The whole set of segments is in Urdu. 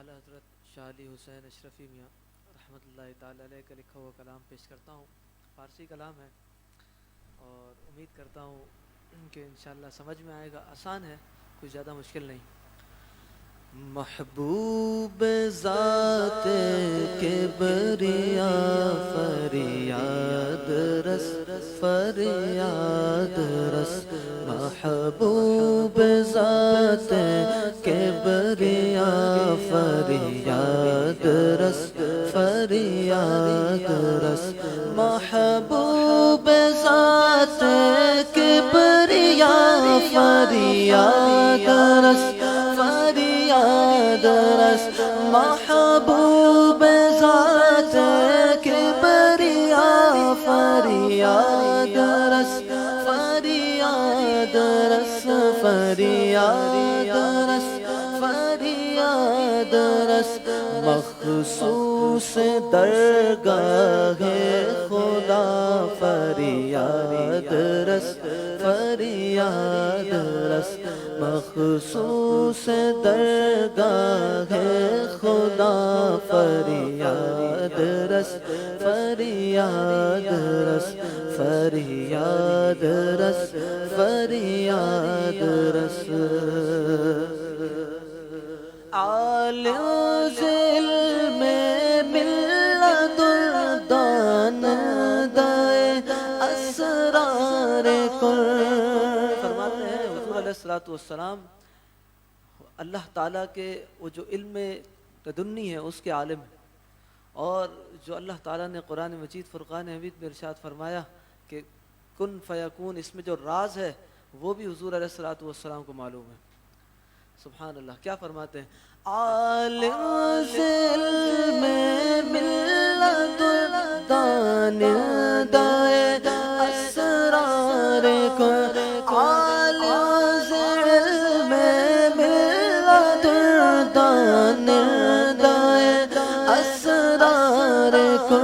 اعلیٰ حضرت شاہ علی حسین اشرفی میاں رحمۃ اللہ تعالی علیہ کا لکھا ہوا کلام پیش کرتا ہوں. فارسی کلام ہے اور امید کرتا ہوں کہ انشاءاللہ سمجھ میں آئے گا. آسان ہے, کچھ زیادہ مشکل نہیں. محبوب ذات کبریا فریاد رس فریاد رس. محبوب ذات کبریا فریاد رس فریاد رس. محبوب ذات کبریا فریاد رس فریاد رس. محبوب ذات کبریا فریاد رس فریاد رس فریاد رس فریاد رس. مخصوص درگاہ خدا فریاد رس فریاد رس. مخصوص درگاہ خدا فریاد رس فریاد رس فریاد رس فریاد رس. عالم ذل میں ملت دان دائے اسرار کل. فرماتے ہیں حضور علیہ الصلوۃ والسلام اللہ تعالیٰ کے وہ جو علم لدنی ہے اس کے عالم ہیں, اور جو اللہ تعالیٰ نے قرآن مجید فرقان حمید میں ارشاد فرمایا کہ کن فیکون, اس میں جو راز ہے وہ بھی حضور علیہ الصلوۃ والسلام کو معلوم ہے. سبحان اللہ. کیا فرماتے ہیں؟ عالم ذل میں ملت دان دائے اسرار کو. عالم ذل میں ملت دان دائے اسرار کو.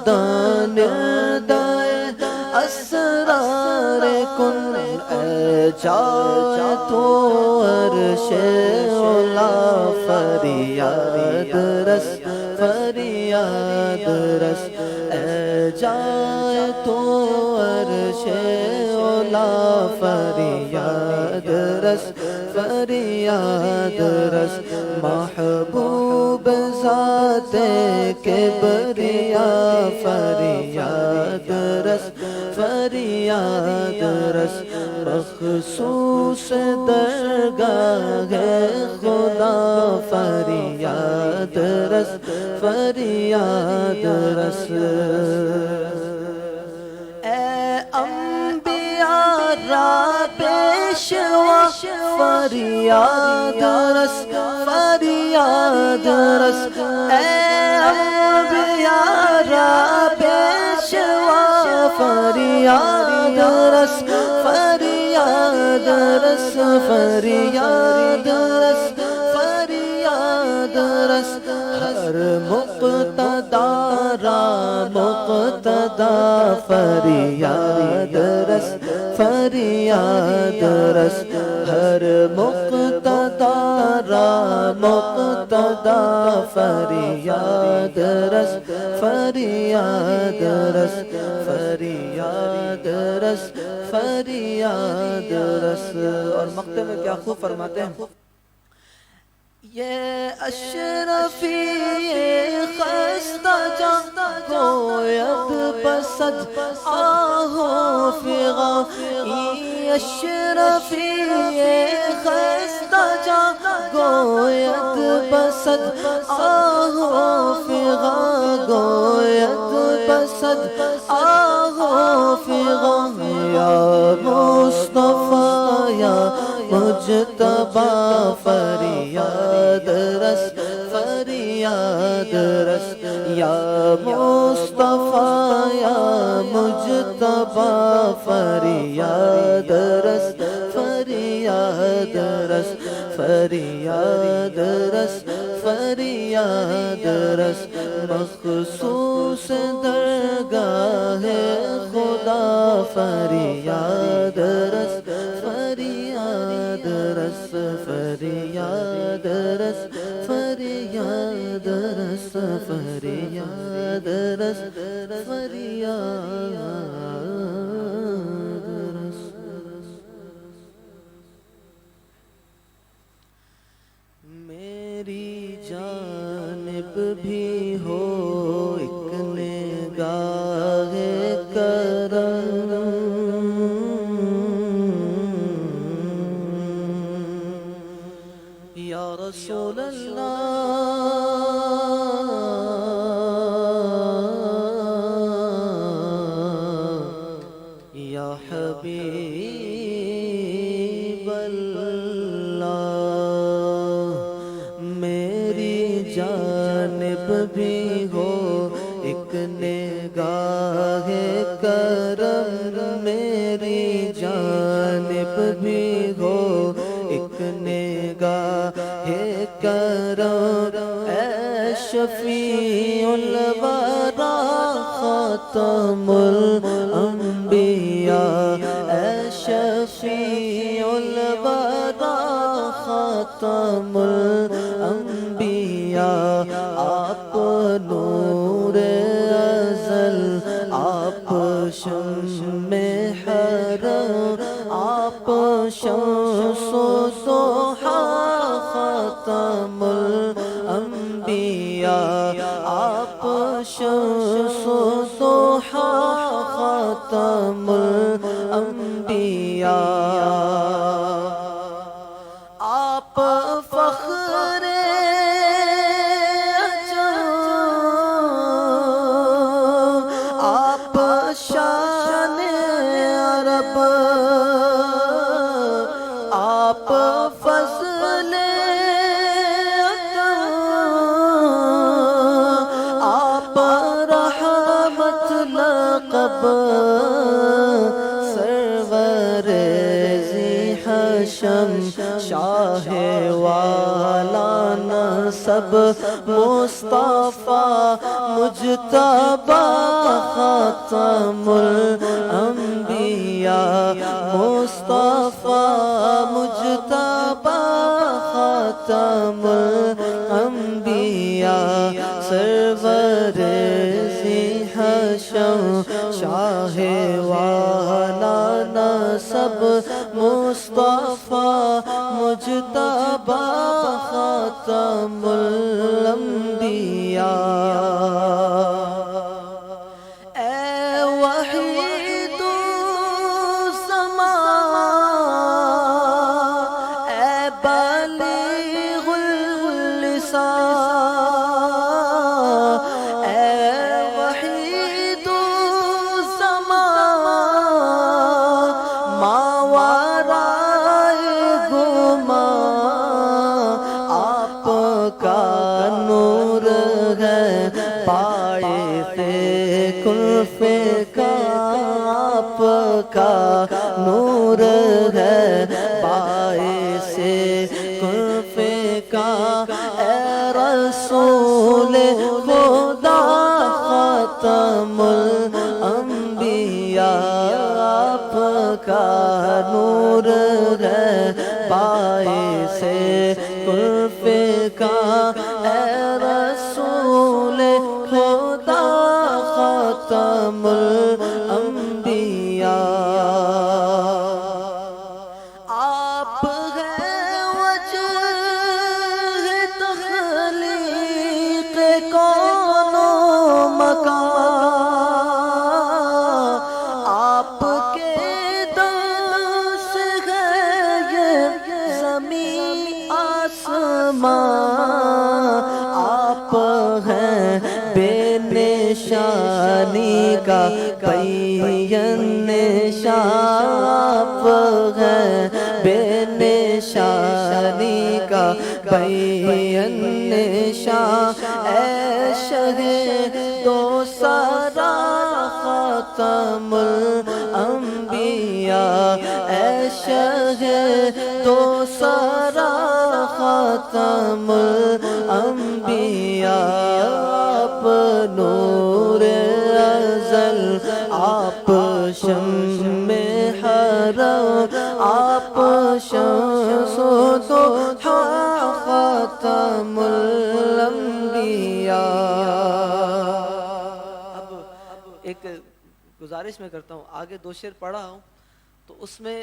دان دائے اسرار کن. اے جا تو عرش اولا فریاد رس فریاد رس. اے جائے تو عرش اولا فریاد رس فریاد رس. محبوب ذات کبریا فریاد رس فریاد رس. مخصوص درگاہ خدا فریاد رس فریاد رس. اے انبیاء را پیشوا فریاد رس فریاد رس. اے انبیاء را پیشوا فریاد رس فریاد رس فریاد رس فریاد رس. ہر مقتدا را مقتدا فریاد رس فریاد رس. ہر مقتدا را مقتدا فریاد رس فریاد رس فریاد رس فریاد رس. اور مقطع میں کیا خوب فرماتے ہیں؟ یہ اشرفی خستہ جاں گوید بسد آہو فغا. اشرفی خستہ جاں گوید بسد آہو فغا. گوید بسد آہو فغا. یا مصطفیٰ یا مجتبی فریاد رس فریاد رس. یا مصطفیٰ یا مجتبی فریاد رس فریاد رس فریاد رس فریاد رس. مخصوص درگاہ خدا فریاد رس فریاد رس فریاد رس فریاد فریاد رس فریاد رس میری جانب بھی ہو ایک نگاہ کرم یا رسول اللہ یا حبیب اللہ میری جانب بھی ہو ایک نگاہ کرم میری جانب بھی ہو ایک نگاہ کرم اے شفیع الورا خاتم الانبیاء اے شفیع الورا خاتم الانبیاء آپ نور ازل آپ شمع حرم آپ شمس و ضحی خاتم الانبیاء آپ شمس و ضحی خاتم الانبیاء آپ فخر آپ شان عرب آپ فضل آپ رحمت لقب سرور ذی حشم شاہ والا نسب مصطفیٰ مجتبی خاتم الانبیاء مصطفیٰ مجتبی خاتم الانبیاء سرور ذی حشم شاہ والا نسب مصطفیٰ مجتبی خاتم الانبیاء اے وحید الزمان اے بلیغ اللسان اے وحید الزمان ما ورائے گمان آپ کا نور ہے باعث کلف کا آپ کا نور ہے باعث کلف کا اے رسول خدا خاتم الانبیاء آپ کا نور ہے باعث کلف کا اے رسول خدا خاتم الانبیاء آپ ہیں وجہ تخلیق کون و مکان آپ کے دم سے ہے یہ زمین آسمان آپ ہیں بے نشانی کا بین نشان آپ ہیں بے نشانی کا بین نشان اے شہ دو سارا خاتم الانبیاء اے شہ دو سارا خاتم الانبیاء آپ نور ازل آپ شمع حرم آپ شمس و ضحی خاتم الانبیاء. اب ایک گزارش میں کرتا ہوں، آگے 2 شعر پڑھا ہوں تو اس میں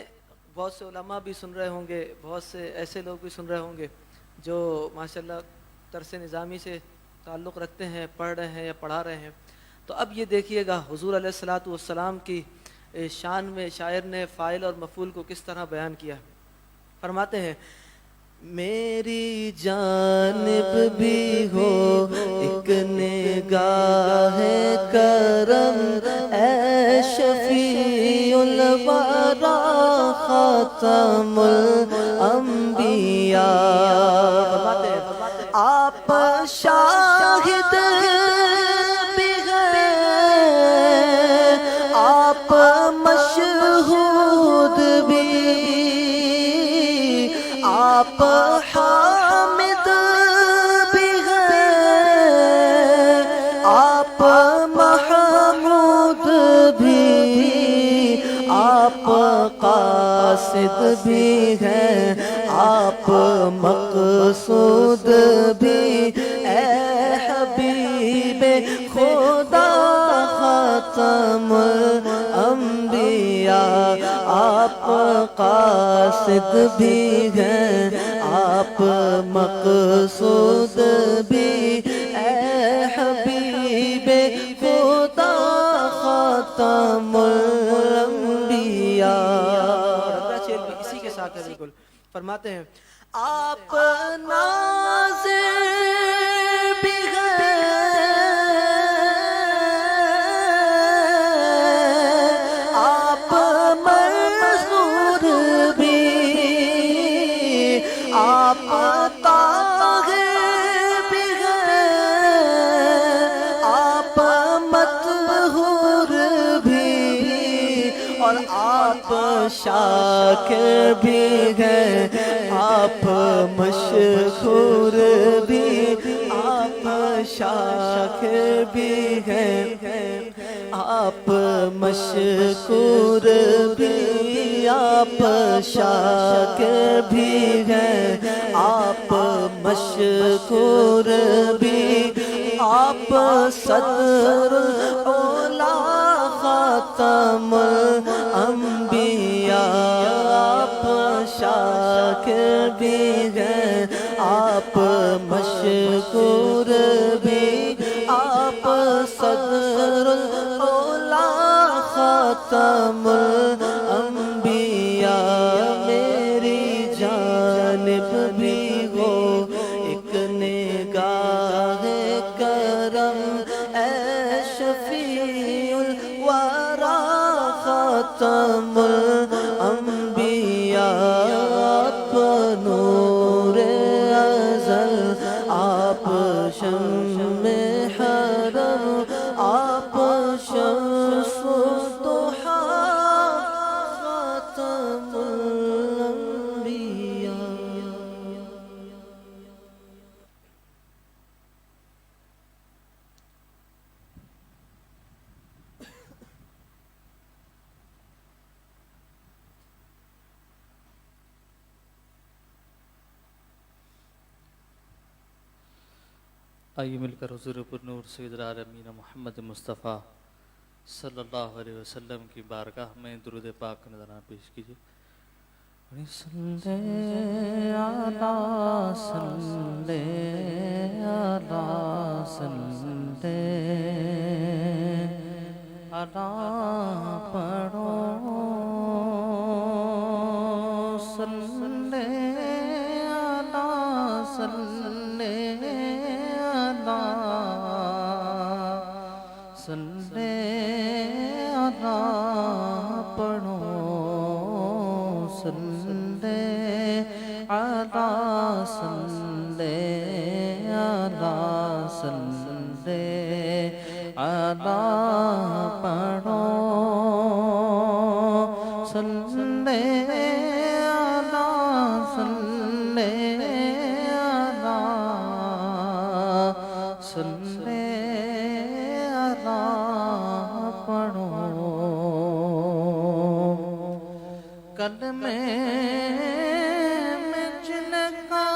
بہت سے علماء بھی سن رہے ہوں گے، بہت سے ایسے لوگ بھی سن رہے ہوں گے جو ماشاءاللہ درس نظامی سے تعلق رکھتے ہیں، پڑھ رہے ہیں یا پڑھا رہے ہیں. تو اب یہ دیکھیے گا حضور علیہ الصلاۃ والسلام کی شان میں شاعر نے فاعل اور مفعول کو کس طرح بیان کیا. فرماتے ہیں میری جانب بھی ہو ایک نگاہ کرم اے شفیع الورا خاتم الانبیاء. آپ شاہد بھی ہیں، آپ مشہود بھی، آپ حامد بھی ہیں، آپ محمود بھی، آپ قاصد بھی ہیں، آپ مقصود بھی. اے حبیب خدا خاتم الانبیاء، آپ قاصد بھی ہیں، آپ مقصود بھی. اے حبیب خدا خاتم الانبیاء. اسی کے ساتھ ہے بالکل. فرماتے ہیں آپ ناظر بھی ہیں، آپ منظور بھی، آپ طاہر بھی ہیں، آپ مطہور بھی، اور آپ شاکر بھی ہیں، آپ مشکور بھی، آپ شاکر بھی ہیں، آپ مشکور بھی، آپ شاکر بھی ہیں، آپ مشکور بھی. آپ صدر الاولیاء خاتم الانبیاء، آپ شاکر بھی ہیں، آپ مشکور بھی، آپ صدر الاولیاء خاتم الانبیاء. میری جانب بھی ہو ایک نگاہ کرم اے شفیع الورا خاتم الانبیاء. آپ نور ازل، آپ شمع حرم، آپ شمس الضحیٰ خاتم الانبیاء. آئیے مل کر حضور پر نور سید العالمین محمد مصطفیٰ صلی اللہ علیہ وسلم کی بارگاہ میں درود پاک نذرانہ پیش کیجیے. صلی علی صلی علی صلی علی پڑھو صلی علی صلی صلی علی پڑھو صلی علی صلی علی صلی علی پڑھو صلی علی صلی علی صلی پڑھو. کلمے میں جن کا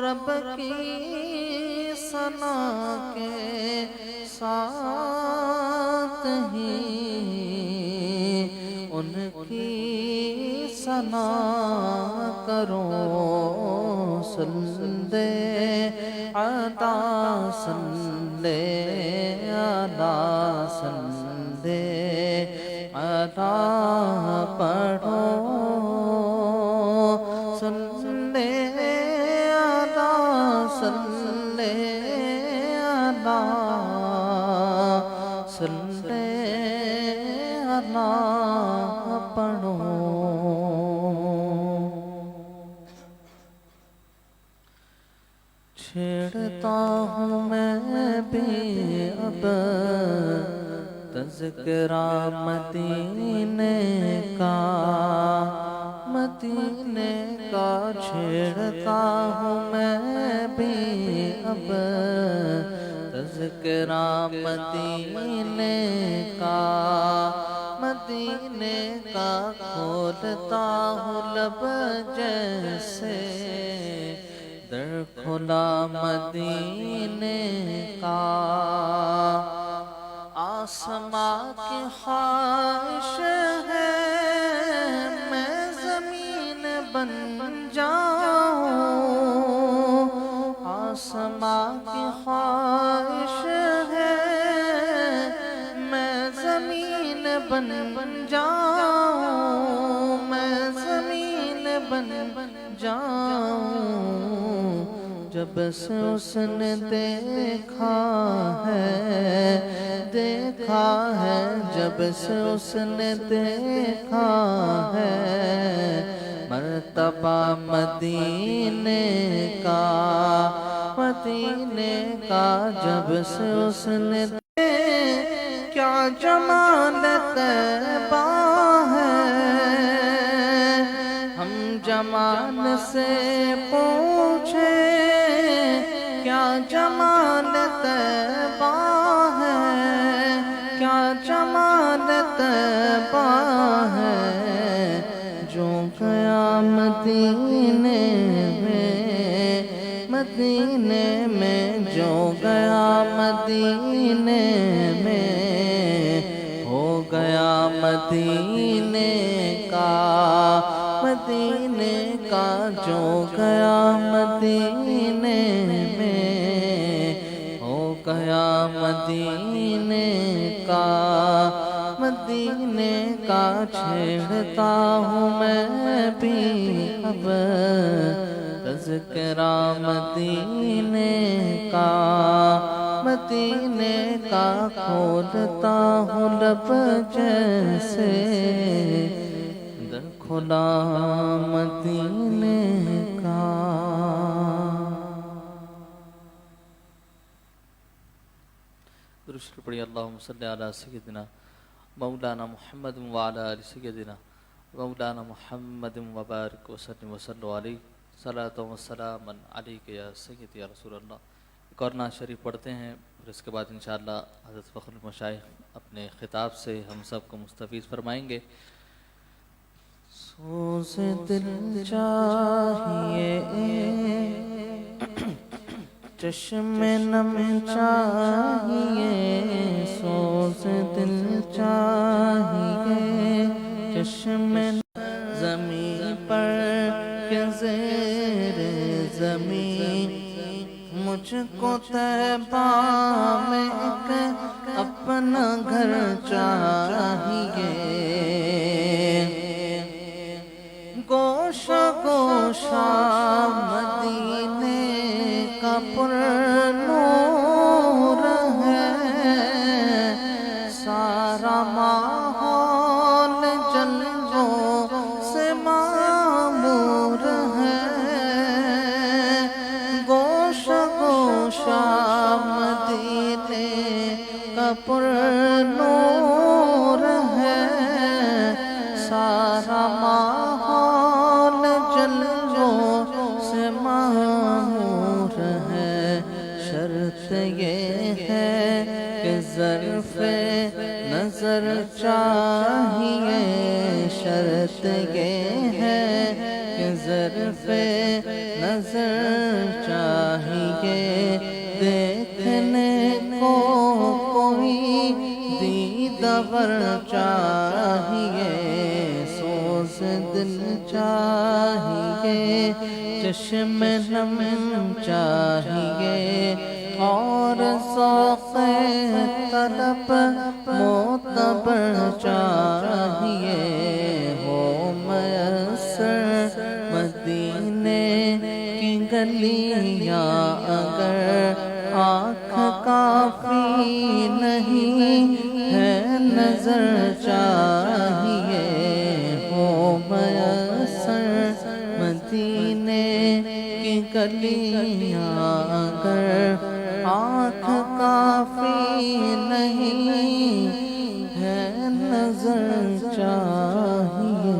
رب کی ثنا کے ساتھ ہی ان کی ثنا کرو صلی علی صلی علی صلی علی پڑھو صلی علی صلی علی صلی علی پڑھو. چھیڑتا ہوں میں بھی اب تذکرہ مدینے کا مدینے کا چھیڑتا ہوں میں بھی اب تذکرہ مدینے کا مدینے کا کھولتا ہوں لب جیسے در کھلا مدینے کا. آسماں کی خواہش ہے میں زمین بن جاؤں. آسماں کی خواہش ہے میں زمین بن جاؤں میں زمین بن جاؤں. جب سے اس نے دیکھا ہے جب سے اس نے دیکھا ہے مرتبہ مدینے کا جب سے اس نے کیا جمال طیبہ ہے. ہم جمال سے پوچھے کیا جمال طیبہ ہے کیا جمال طیبہ ہے. جو گیا مدینے میں جو گیا مدینے میں ہو گیا مدینے کا جو گیا مدینے میں ہو گیا مدینے کا چھیڑتا ہوں میں بھی اب تذکرہ مدینے کا کھولتا ہوں لب جیسے در کھلا مدینے کا. درود شریف پڑھیے. اللہم صلی علی سیدنا مولانا محمد وعلی آل سیدنا مولانا محمد وبارک وسلم وصلوا علیہ صلاۃ و سلام علیک یا سیدی یا رسول اللہ. ایک اور نعت شریف پڑھتے ہیں پھر اس کے بعد انشاءاللہ حضرت فخر المشائخ اپنے خطاب سے ہم سب کو مستفیض فرمائیں گے. سوز دل چاہیے چشم نم چاہیے سوز دل چاہیے چشم زمین پر کہ زیر زمین مجھ کو طیبہ میں ایک اپنا گھر چاہیے. گوشہ گوشہ مدینے کا پر نور ہے سارا ماحول جلووں سے معمور ہے. گوشہ گوشہ مدینے کا پر نور ہے سارا ماحول جلووں سے معمور ہے. شرط یہ ہے کہ ظرف نظر چاہیے شرط یہ ہے کہ ظرف نظر چاہیے دیکھنے کو کوئی دیدار چاہیے سوز دل چاہیے چشم نم چاہیے اور ذوق طلب معتبر چاہیے ہو میسر مدینے کی گلیاں اگر آنکھ کافی نہیں ہے نظر چاہیے ہو میسر مدینے کی گلیاں اگر آنکھ کافی نہیں ہے نظر چاہیے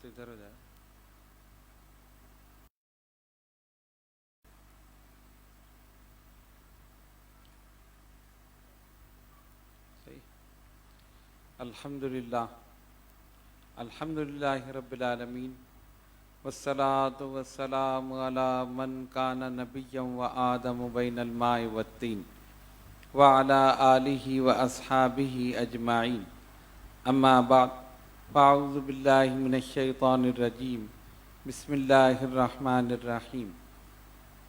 ادھر ہو جائے الحمدللہ رب العالمین والصلاة والسلام علی من کان نبیا وآدم بین الماء والطین وعلی آلہ واصحابہ اجمعین اما بعد فاعوذ باللہ من الشیطان الرجیم بسم اللہ الرحمن الرحیم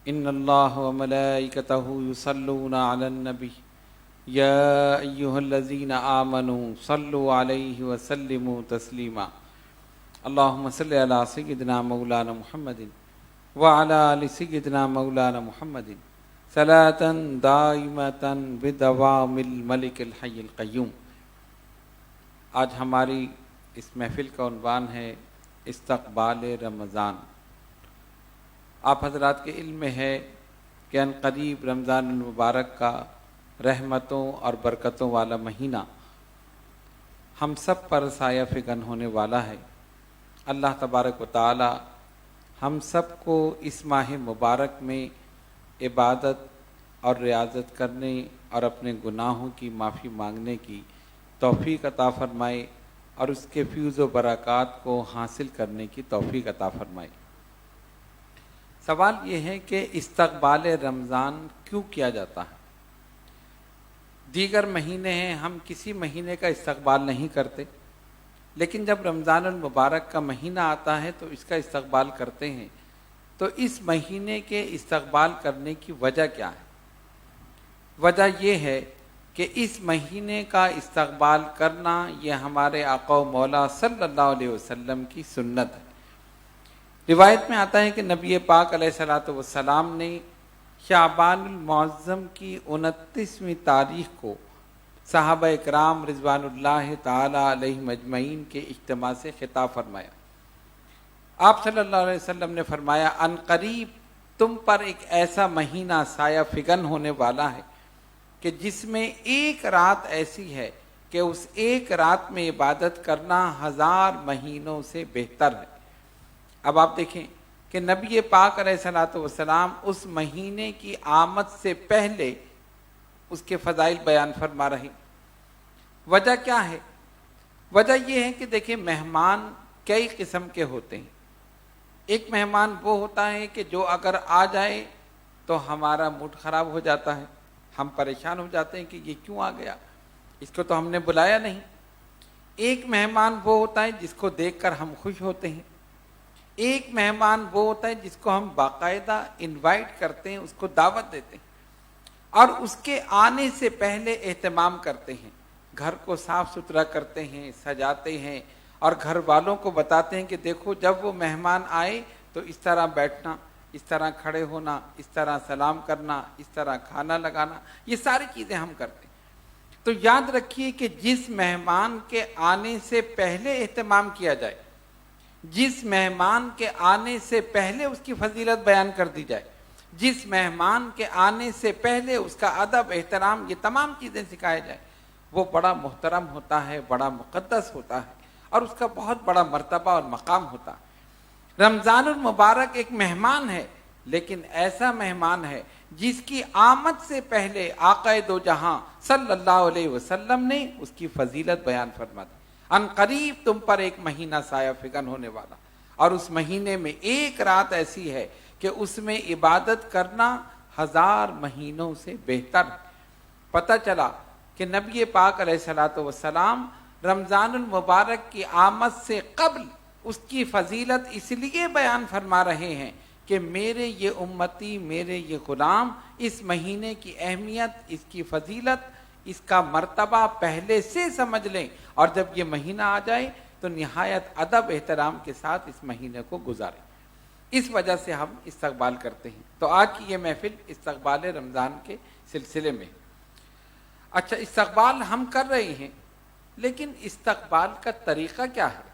ان اللہ وملائکتہ یصلون علی النبی یا ایہا الذین آمنوا صلوا علیہ وسلموا تسلیما اللہم صلی علی سیدنا مولانا محمد وعلی آل سیدنا مولانا محمد صلاة دائمة بدوام الملک الحی القیوم۔ آج ہماری اس محفل کا عنوان ہے استقبال رمضان۔ آپ حضرات کے علم میں ہے کہ ان قریب رمضان المبارک کا رحمتوں اور برکتوں والا مہینہ ہم سب پر سایہ فکن ہونے والا ہے۔ اللہ تبارک و تعالی ہم سب کو اس ماہ مبارک میں عبادت اور ریاضت کرنے اور اپنے گناہوں کی معافی مانگنے کی توفیق عطا فرمائے اور اس کے فیوز و برکات کو حاصل کرنے کی توفیق عطا فرمائے۔ سوال یہ ہے کہ استقبال رمضان کیوں کیا جاتا ہے؟ دیگر مہینے ہیں، ہم کسی مہینے کا استقبال نہیں کرتے، لیکن جب رمضان المبارک کا مہینہ آتا ہے تو اس کا استقبال کرتے ہیں۔ تو اس مہینے کے استقبال کرنے کی وجہ کیا ہے؟ وجہ یہ ہے کہ اس مہینے کا استقبال کرنا یہ ہمارے آقا و مولا صلی اللہ علیہ وسلم کی سنت ہے۔ روایت میں آتا ہے کہ نبی پاک علیہ الصلوۃ والسلام نے شعبان المعظم کی 29ویں تاریخ کو صحابہ اکرام رضوان اللہ تعالی علیہم اجمعین کے اجتماع سے خطاب فرمایا۔ آپ صلی اللہ علیہ وسلم نے فرمایا ان قریب تم پر ایک ایسا مہینہ سایہ فگن ہونے والا ہے کہ جس میں ایک رات ایسی ہے کہ اس ایک رات میں عبادت کرنا 1000 مہینوں سے بہتر ہے۔ اب آپ دیکھیں کہ نبی پاک علیہ الصلوۃ والسلام اس مہینے کی آمد سے پہلے اس کے فضائل بیان فرما رہے۔ وجہ کیا ہے؟ وجہ یہ ہے کہ دیکھیں مہمان کئی قسم کے ہوتے ہیں۔ ایک مہمان وہ ہوتا ہے کہ جو اگر آ جائے تو ہمارا موڈ خراب ہو جاتا ہے، ہم پریشان ہو جاتے ہیں کہ یہ کیوں آ گیا، اس کو تو ہم نے بلایا نہیں۔ ایک مہمان وہ ہوتا ہے جس کو دیکھ کر ہم خوش ہوتے ہیں، ایک مہمان وہ ہوتا ہے جس کو ہم باقاعدہ انوائٹ کرتے ہیں، اس کو دعوت دیتے ہیں اور اس کے آنے سے پہلے اہتمام کرتے ہیں، گھر کو صاف ستھرا کرتے ہیں، سجاتے ہیں اور گھر والوں کو بتاتے ہیں کہ دیکھو جب وہ مہمان آئے تو اس طرح بیٹھنا، اس طرح کھڑے ہونا، اس طرح سلام کرنا، اس طرح کھانا لگانا، یہ ساری چیزیں ہم کرتے ہیں۔ تو یاد رکھیے کہ جس مہمان کے آنے سے پہلے اہتمام کیا جائے، جس مہمان کے آنے سے پہلے اس کی فضیلت بیان کر دی جائے، جس مہمان کے آنے سے پہلے اس کا ادب، احترام، یہ تمام چیزیں سکھایا جائے، وہ بڑا محترم ہوتا ہے، بڑا مقدس ہوتا ہے اور اس کا بہت بڑا مرتبہ اور مقام ہوتا ہے۔ رمضان المبارک ایک مہمان ہے، لیکن ایسا مہمان ہے جس کی آمد سے پہلے آقا دو جہاں صلی اللہ علیہ وسلم نے اس کی فضیلت بیان فرما دی۔ ان قریب تم پر ایک مہینہ سایہ فگن ہونے والا، اور اس مہینے میں ایک رات ایسی ہے کہ اس میں عبادت کرنا 1000 مہینوں سے بہتر ہے۔ پتہ چلا کہ نبی پاک علیہ الصلوۃ والسلام رمضان المبارک کی آمد سے قبل اس کی فضیلت اس لیے بیان فرما رہے ہیں کہ میرے یہ امتی، میرے یہ غلام اس مہینے کی اہمیت، اس کی فضیلت، اس کا مرتبہ پہلے سے سمجھ لیں، اور جب یہ مہینہ آ جائے تو نہایت ادب احترام کے ساتھ اس مہینے کو گزاریں۔ اس وجہ سے ہم استقبال کرتے ہیں۔ تو آج کی یہ محفل استقبال رمضان کے سلسلے میں۔ اچھا، استقبال ہم کر رہے ہیں، لیکن استقبال کا طریقہ کیا ہے؟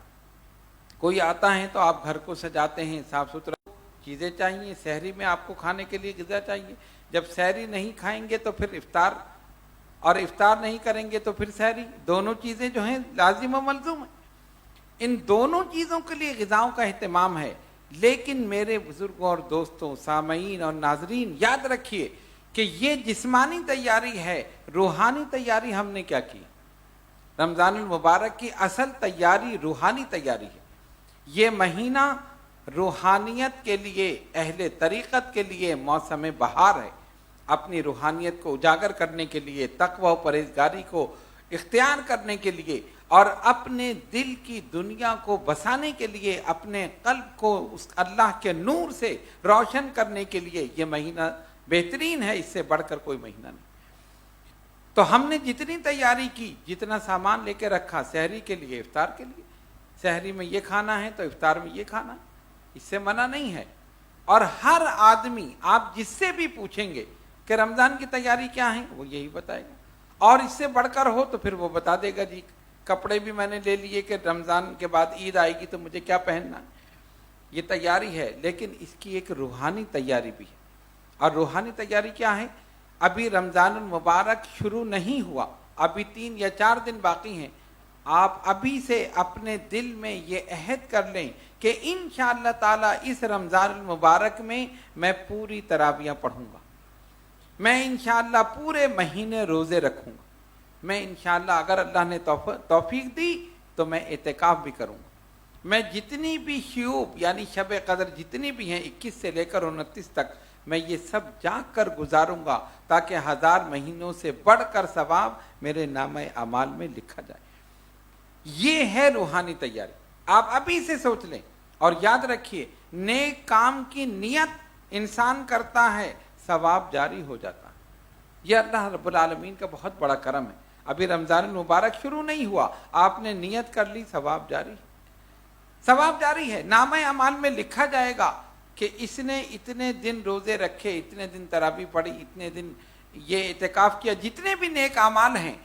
کوئی آتا ہے تو آپ گھر کو سجاتے ہیں، صاف ستھرا چیزیں چاہیے، سحری میں آپ کو کھانے کے لیے غذا چاہیے، جب سحری نہیں کھائیں گے تو پھر افطار، اور افطار نہیں کریں گے تو پھر سحری، دونوں چیزیں جو ہیں لازم و ملزوم ہیں۔ ان دونوں چیزوں کے لیے غذاؤں کا اہتمام ہے، لیکن میرے بزرگوں اور دوستوں، سامعین اور ناظرین، یاد رکھیے کہ یہ جسمانی تیاری ہے، روحانی تیاری ہم نے کیا کی؟ رمضان المبارک کی اصل تیاری روحانی تیاری ہے۔ یہ مہینہ روحانیت کے لیے، اہل طریقت کے لیے موسم بہار ہے۔ اپنی روحانیت کو اجاگر کرنے کے لیے، تقوی و پرہیزگاری کو اختیار کرنے کے لیے، اور اپنے دل کی دنیا کو بسانے کے لیے، اپنے قلب کو اس اللہ کے نور سے روشن کرنے کے لیے یہ مہینہ بہترین ہے، اس سے بڑھ کر کوئی مہینہ نہیں۔ تو ہم نے جتنی تیاری کی، جتنا سامان لے کے رکھا سحری کے لیے، افطار کے لیے، سحری میں یہ کھانا ہے تو افطار میں یہ کھانا ہے، اس سے منع نہیں ہے۔ اور ہر آدمی، آپ جس سے بھی پوچھیں گے کہ رمضان کی تیاری کیا ہے، وہ یہی بتائے گا، اور اس سے بڑھ کر ہو تو پھر وہ بتا دے گا جی کپڑے بھی میں نے لے لیے کہ رمضان کے بعد عید آئے گی تو مجھے کیا پہننا ہے۔ یہ تیاری ہے، لیکن اس کی ایک روحانی تیاری بھی ہے۔ اور روحانی تیاری کیا ہے؟ ابھی رمضان المبارک شروع نہیں ہوا، ابھی 3 یا 4 دن باقی ہیں۔ آپ ابھی سے اپنے دل میں یہ عہد کر لیں کہ انشاءاللہ تعالی اس رمضان المبارک میں میں پوری تراویح پڑھوں گا، میں انشاءاللہ پورے مہینے روزے رکھوں گا، میں انشاءاللہ اگر اللہ نے توفیق دی تو میں اعتکاف بھی کروں گا، میں جتنی بھی شیوب یعنی شب قدر جتنی بھی ہیں 21 سے لے کر 29 تک، میں یہ سب جاگ کر گزاروں گا تاکہ 1000 مہینوں سے بڑھ کر ثواب میرے نامہ اعمال میں لکھا جائے۔ یہ ہے روحانی تیاری۔ آپ ابھی سے سوچ لیں، اور یاد رکھیے نیک کام کی نیت انسان کرتا ہے، ثواب جاری ہو جاتا ہے۔ یہ اللہ رب العالمین کا بہت بڑا کرم ہے۔ ابھی رمضان المبارک شروع نہیں ہوا، آپ نے نیت کر لی، ثواب جاری ہے، ثواب جاری ہے، نامہ اعمال میں لکھا جائے گا کہ اس نے اتنے دن روزے رکھے، اتنے دن تراویح پڑھی، اتنے دن یہ اعتکاف کیا، جتنے بھی نیک اعمال ہیں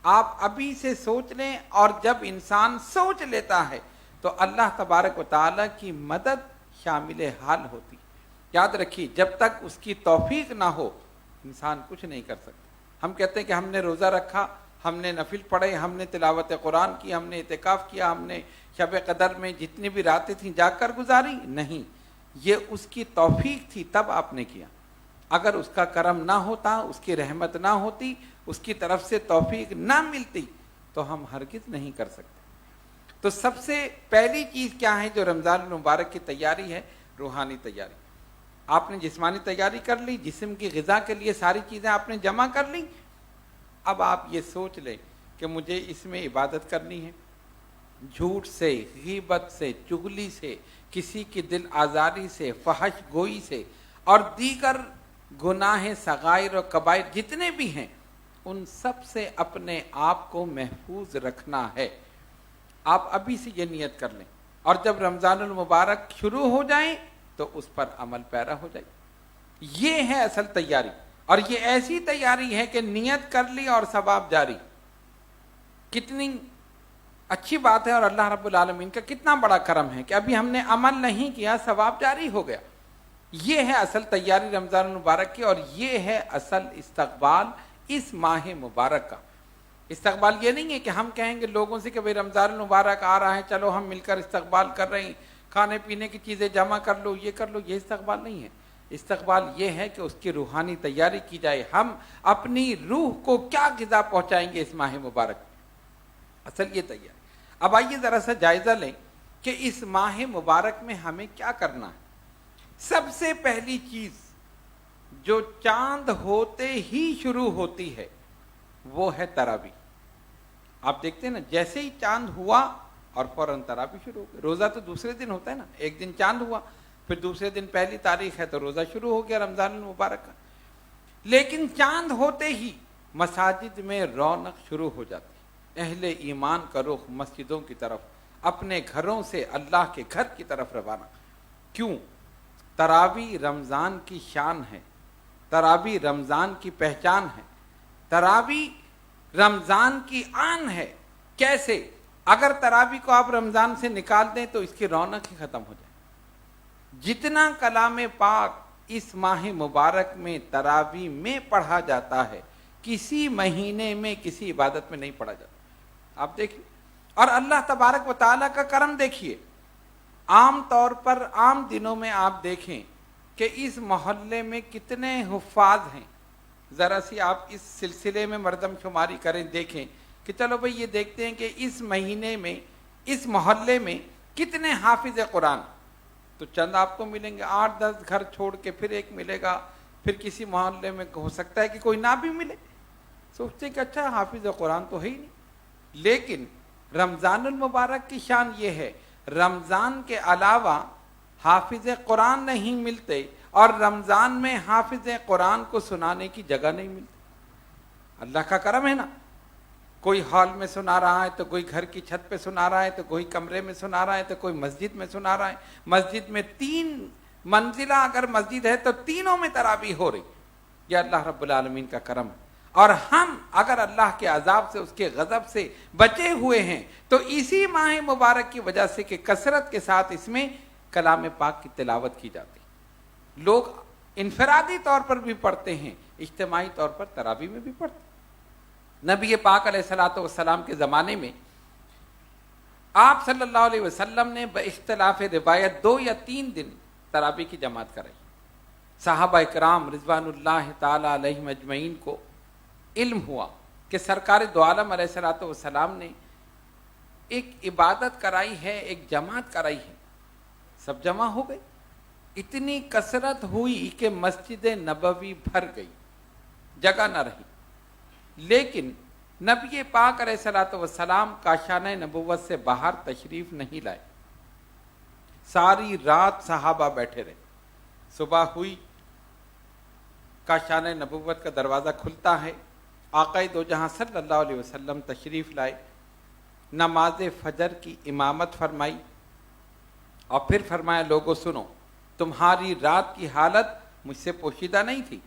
آپ ابھی سے سوچ لیں۔ اور جب انسان سوچ لیتا ہے تو اللہ تبارک و تعالیٰ کی مدد شامل حال ہوتی۔ یاد رکھیے جب تک اس کی توفیق نہ ہو انسان کچھ نہیں کر سکتا۔ ہم کہتے ہیں کہ ہم نے روزہ رکھا، ہم نے نفل پڑھے، ہم نے تلاوت قرآن کی، ہم نے اعتکاف کیا، ہم نے شب قدر میں جتنی بھی راتیں تھیں جا کر گزاری، نہیں، یہ اس کی توفیق تھی تب آپ نے کیا۔ اگر اس کا کرم نہ ہوتا، اس کی رحمت نہ ہوتی، اس کی طرف سے توفیق نہ ملتی تو ہم ہرگز نہیں کر سکتے۔ تو سب سے پہلی چیز کیا ہے جو رمضان المبارک کی تیاری ہے؟ روحانی تیاری۔ آپ نے جسمانی تیاری کر لی، جسم کی غذا کے لیے ساری چیزیں آپ نے جمع کر لی. اب آپ یہ سوچ لیں کہ مجھے اس میں عبادت کرنی ہے. جھوٹ سے، غیبت سے، چغلی سے، کسی کی دل آزاری سے، فحش گوئی سے اور دیگر گناہ صغائر و کبائر جتنے بھی ہیں ان سب سے اپنے آپ کو محفوظ رکھنا ہے. آپ ابھی سے یہ نیت کر لیں اور جب رمضان المبارک شروع ہو جائیں تو اس پر عمل پیرا ہو جائے. یہ ہے اصل تیاری، اور یہ ایسی تیاری ہے کہ نیت کر لی اور ثواب جاری. کتنی اچھی بات ہے، اور اللہ رب العالمین کا کتنا بڑا کرم ہے کہ ابھی ہم نے عمل نہیں کیا، ثواب جاری ہو گیا. یہ ہے اصل تیاری رمضان المبارک کی، اور یہ ہے اصل استقبال اس ماہ مبارک کا. استقبال یہ نہیں ہے کہ ہم کہیں گے لوگوں سے کہ بھئی رمضان المبارک آ رہا ہے، چلو ہم مل کر استقبال کر رہے ہیں، کھانے پینے کی چیزیں جمع کر لو، یہ کر لو. یہ استقبال نہیں ہے. استقبال یہ ہے کہ اس کی روحانی تیاری کی جائے. ہم اپنی روح کو کیا غذا پہنچائیں گے اس ماہ مبارک. اصل یہ تیاری. اب آئیے ذرا سا جائزہ لیں کہ اس ماہ مبارک میں ہمیں کیا کرنا ہے. سب سے پہلی چیز جو چاند ہوتے ہی شروع ہوتی ہے وہ ہے تراویح. آپ دیکھتے ہیں نا، جیسے ہی چاند ہوا اور فوراً تراویح شروع ہو گئی. روزہ تو دوسرے دن ہوتا ہے نا، ایک دن چاند ہوا پھر دوسرے دن پہلی تاریخ ہے تو روزہ شروع ہو گیا رمضان المبارک کا. لیکن چاند ہوتے ہی مساجد میں رونق شروع ہو جاتی. اہل ایمان کا رخ مسجدوں کی طرف، اپنے گھروں سے اللہ کے گھر کی طرف روانہ. کیوں؟ تراویح رمضان کی شان ہے، تراویح رمضان کی پہچان ہے، تراویح رمضان کی آن ہے. کیسے؟ اگر تراویح کو آپ رمضان سے نکال دیں تو اس کی رونق ہی ختم ہو جائے. جتنا کلام پاک اس ماہ مبارک میں تراویح میں پڑھا جاتا ہے کسی مہینے میں کسی عبادت میں نہیں پڑھا جاتا. آپ دیکھیں، اور اللہ تبارک و تعالیٰ کا کرم دیکھیے. عام طور پر عام دنوں میں آپ دیکھیں کہ اس محلے میں کتنے حفاظ ہیں. ذرا سی آپ اس سلسلے میں مردم شماری کریں، دیکھیں کہ چلو بھئی یہ دیکھتے ہیں کہ اس مہینے میں اس محلے میں کتنے حافظ قرآن. تو چند آپ کو ملیں گے، 8-10 گھر چھوڑ کے پھر ایک ملے گا. پھر کسی محلے میں ہو سکتا ہے کہ کوئی نہ بھی ملے. سوچتے ہیں کہ اچھا حافظ قرآن تو ہے ہی نہیں. لیکن رمضان المبارک کی شان یہ ہے، رمضان کے علاوہ حافظ قرآن نہیں ملتے، اور رمضان میں حافظ قرآن کو سنانے کی جگہ نہیں ملتی. اللہ کا کرم ہے نا. کوئی ہال میں سنا رہا ہے تو کوئی گھر کی چھت پہ سنا رہا ہے تو کوئی کمرے میں سنا رہا ہے تو کوئی مسجد میں سنا رہا ہے. مسجد میں 3 منزلہ اگر مسجد ہے تو تینوں میں تراویح ہو رہی. یہ اللہ رب العالمین کا کرم ہے. اور ہم اگر اللہ کے عذاب سے، اس کے غضب سے بچے ہوئے ہیں تو اسی ماہ مبارک کی وجہ سے کہ کثرت کے ساتھ اس میں کلام پاک کی تلاوت کی جاتی. لوگ انفرادی طور پر بھی پڑھتے ہیں، اجتماعی طور پر تراویح میں بھی پڑھتے ہیں. نبی پاک علیہ الصلوۃ والسلام کے زمانے میں آپ صلی اللہ علیہ وسلم نے باختلاف روایت 2 یا 3 دن تراویح کی جماعت کرائی. صحابہ کرام رضوان اللہ تعالی علیہم اجمعین کو علم ہوا کہ سرکار دو عالم علیہ الصلوۃ والسلام نے ایک عبادت کرائی ہے، ایک جماعت کرائی ہے. سب جمع ہو گئے. اتنی کثرت ہوئی کہ مسجد نبوی بھر گئی، جگہ نہ رہی. لیکن نبی پاک علیہ الصلوۃ والسلام کاشانہ نبوت سے باہر تشریف نہیں لائے. ساری رات صحابہ بیٹھے رہے. صبح ہوئی، کاشانہ نبوت کا دروازہ کھلتا ہے. آقا دو جہاں صلی اللہ علیہ وسلم تشریف لائے، نماز فجر کی امامت فرمائی، اور پھر فرمایا لوگوں سنو، تمہاری رات کی حالت مجھ سے پوشیدہ نہیں تھی.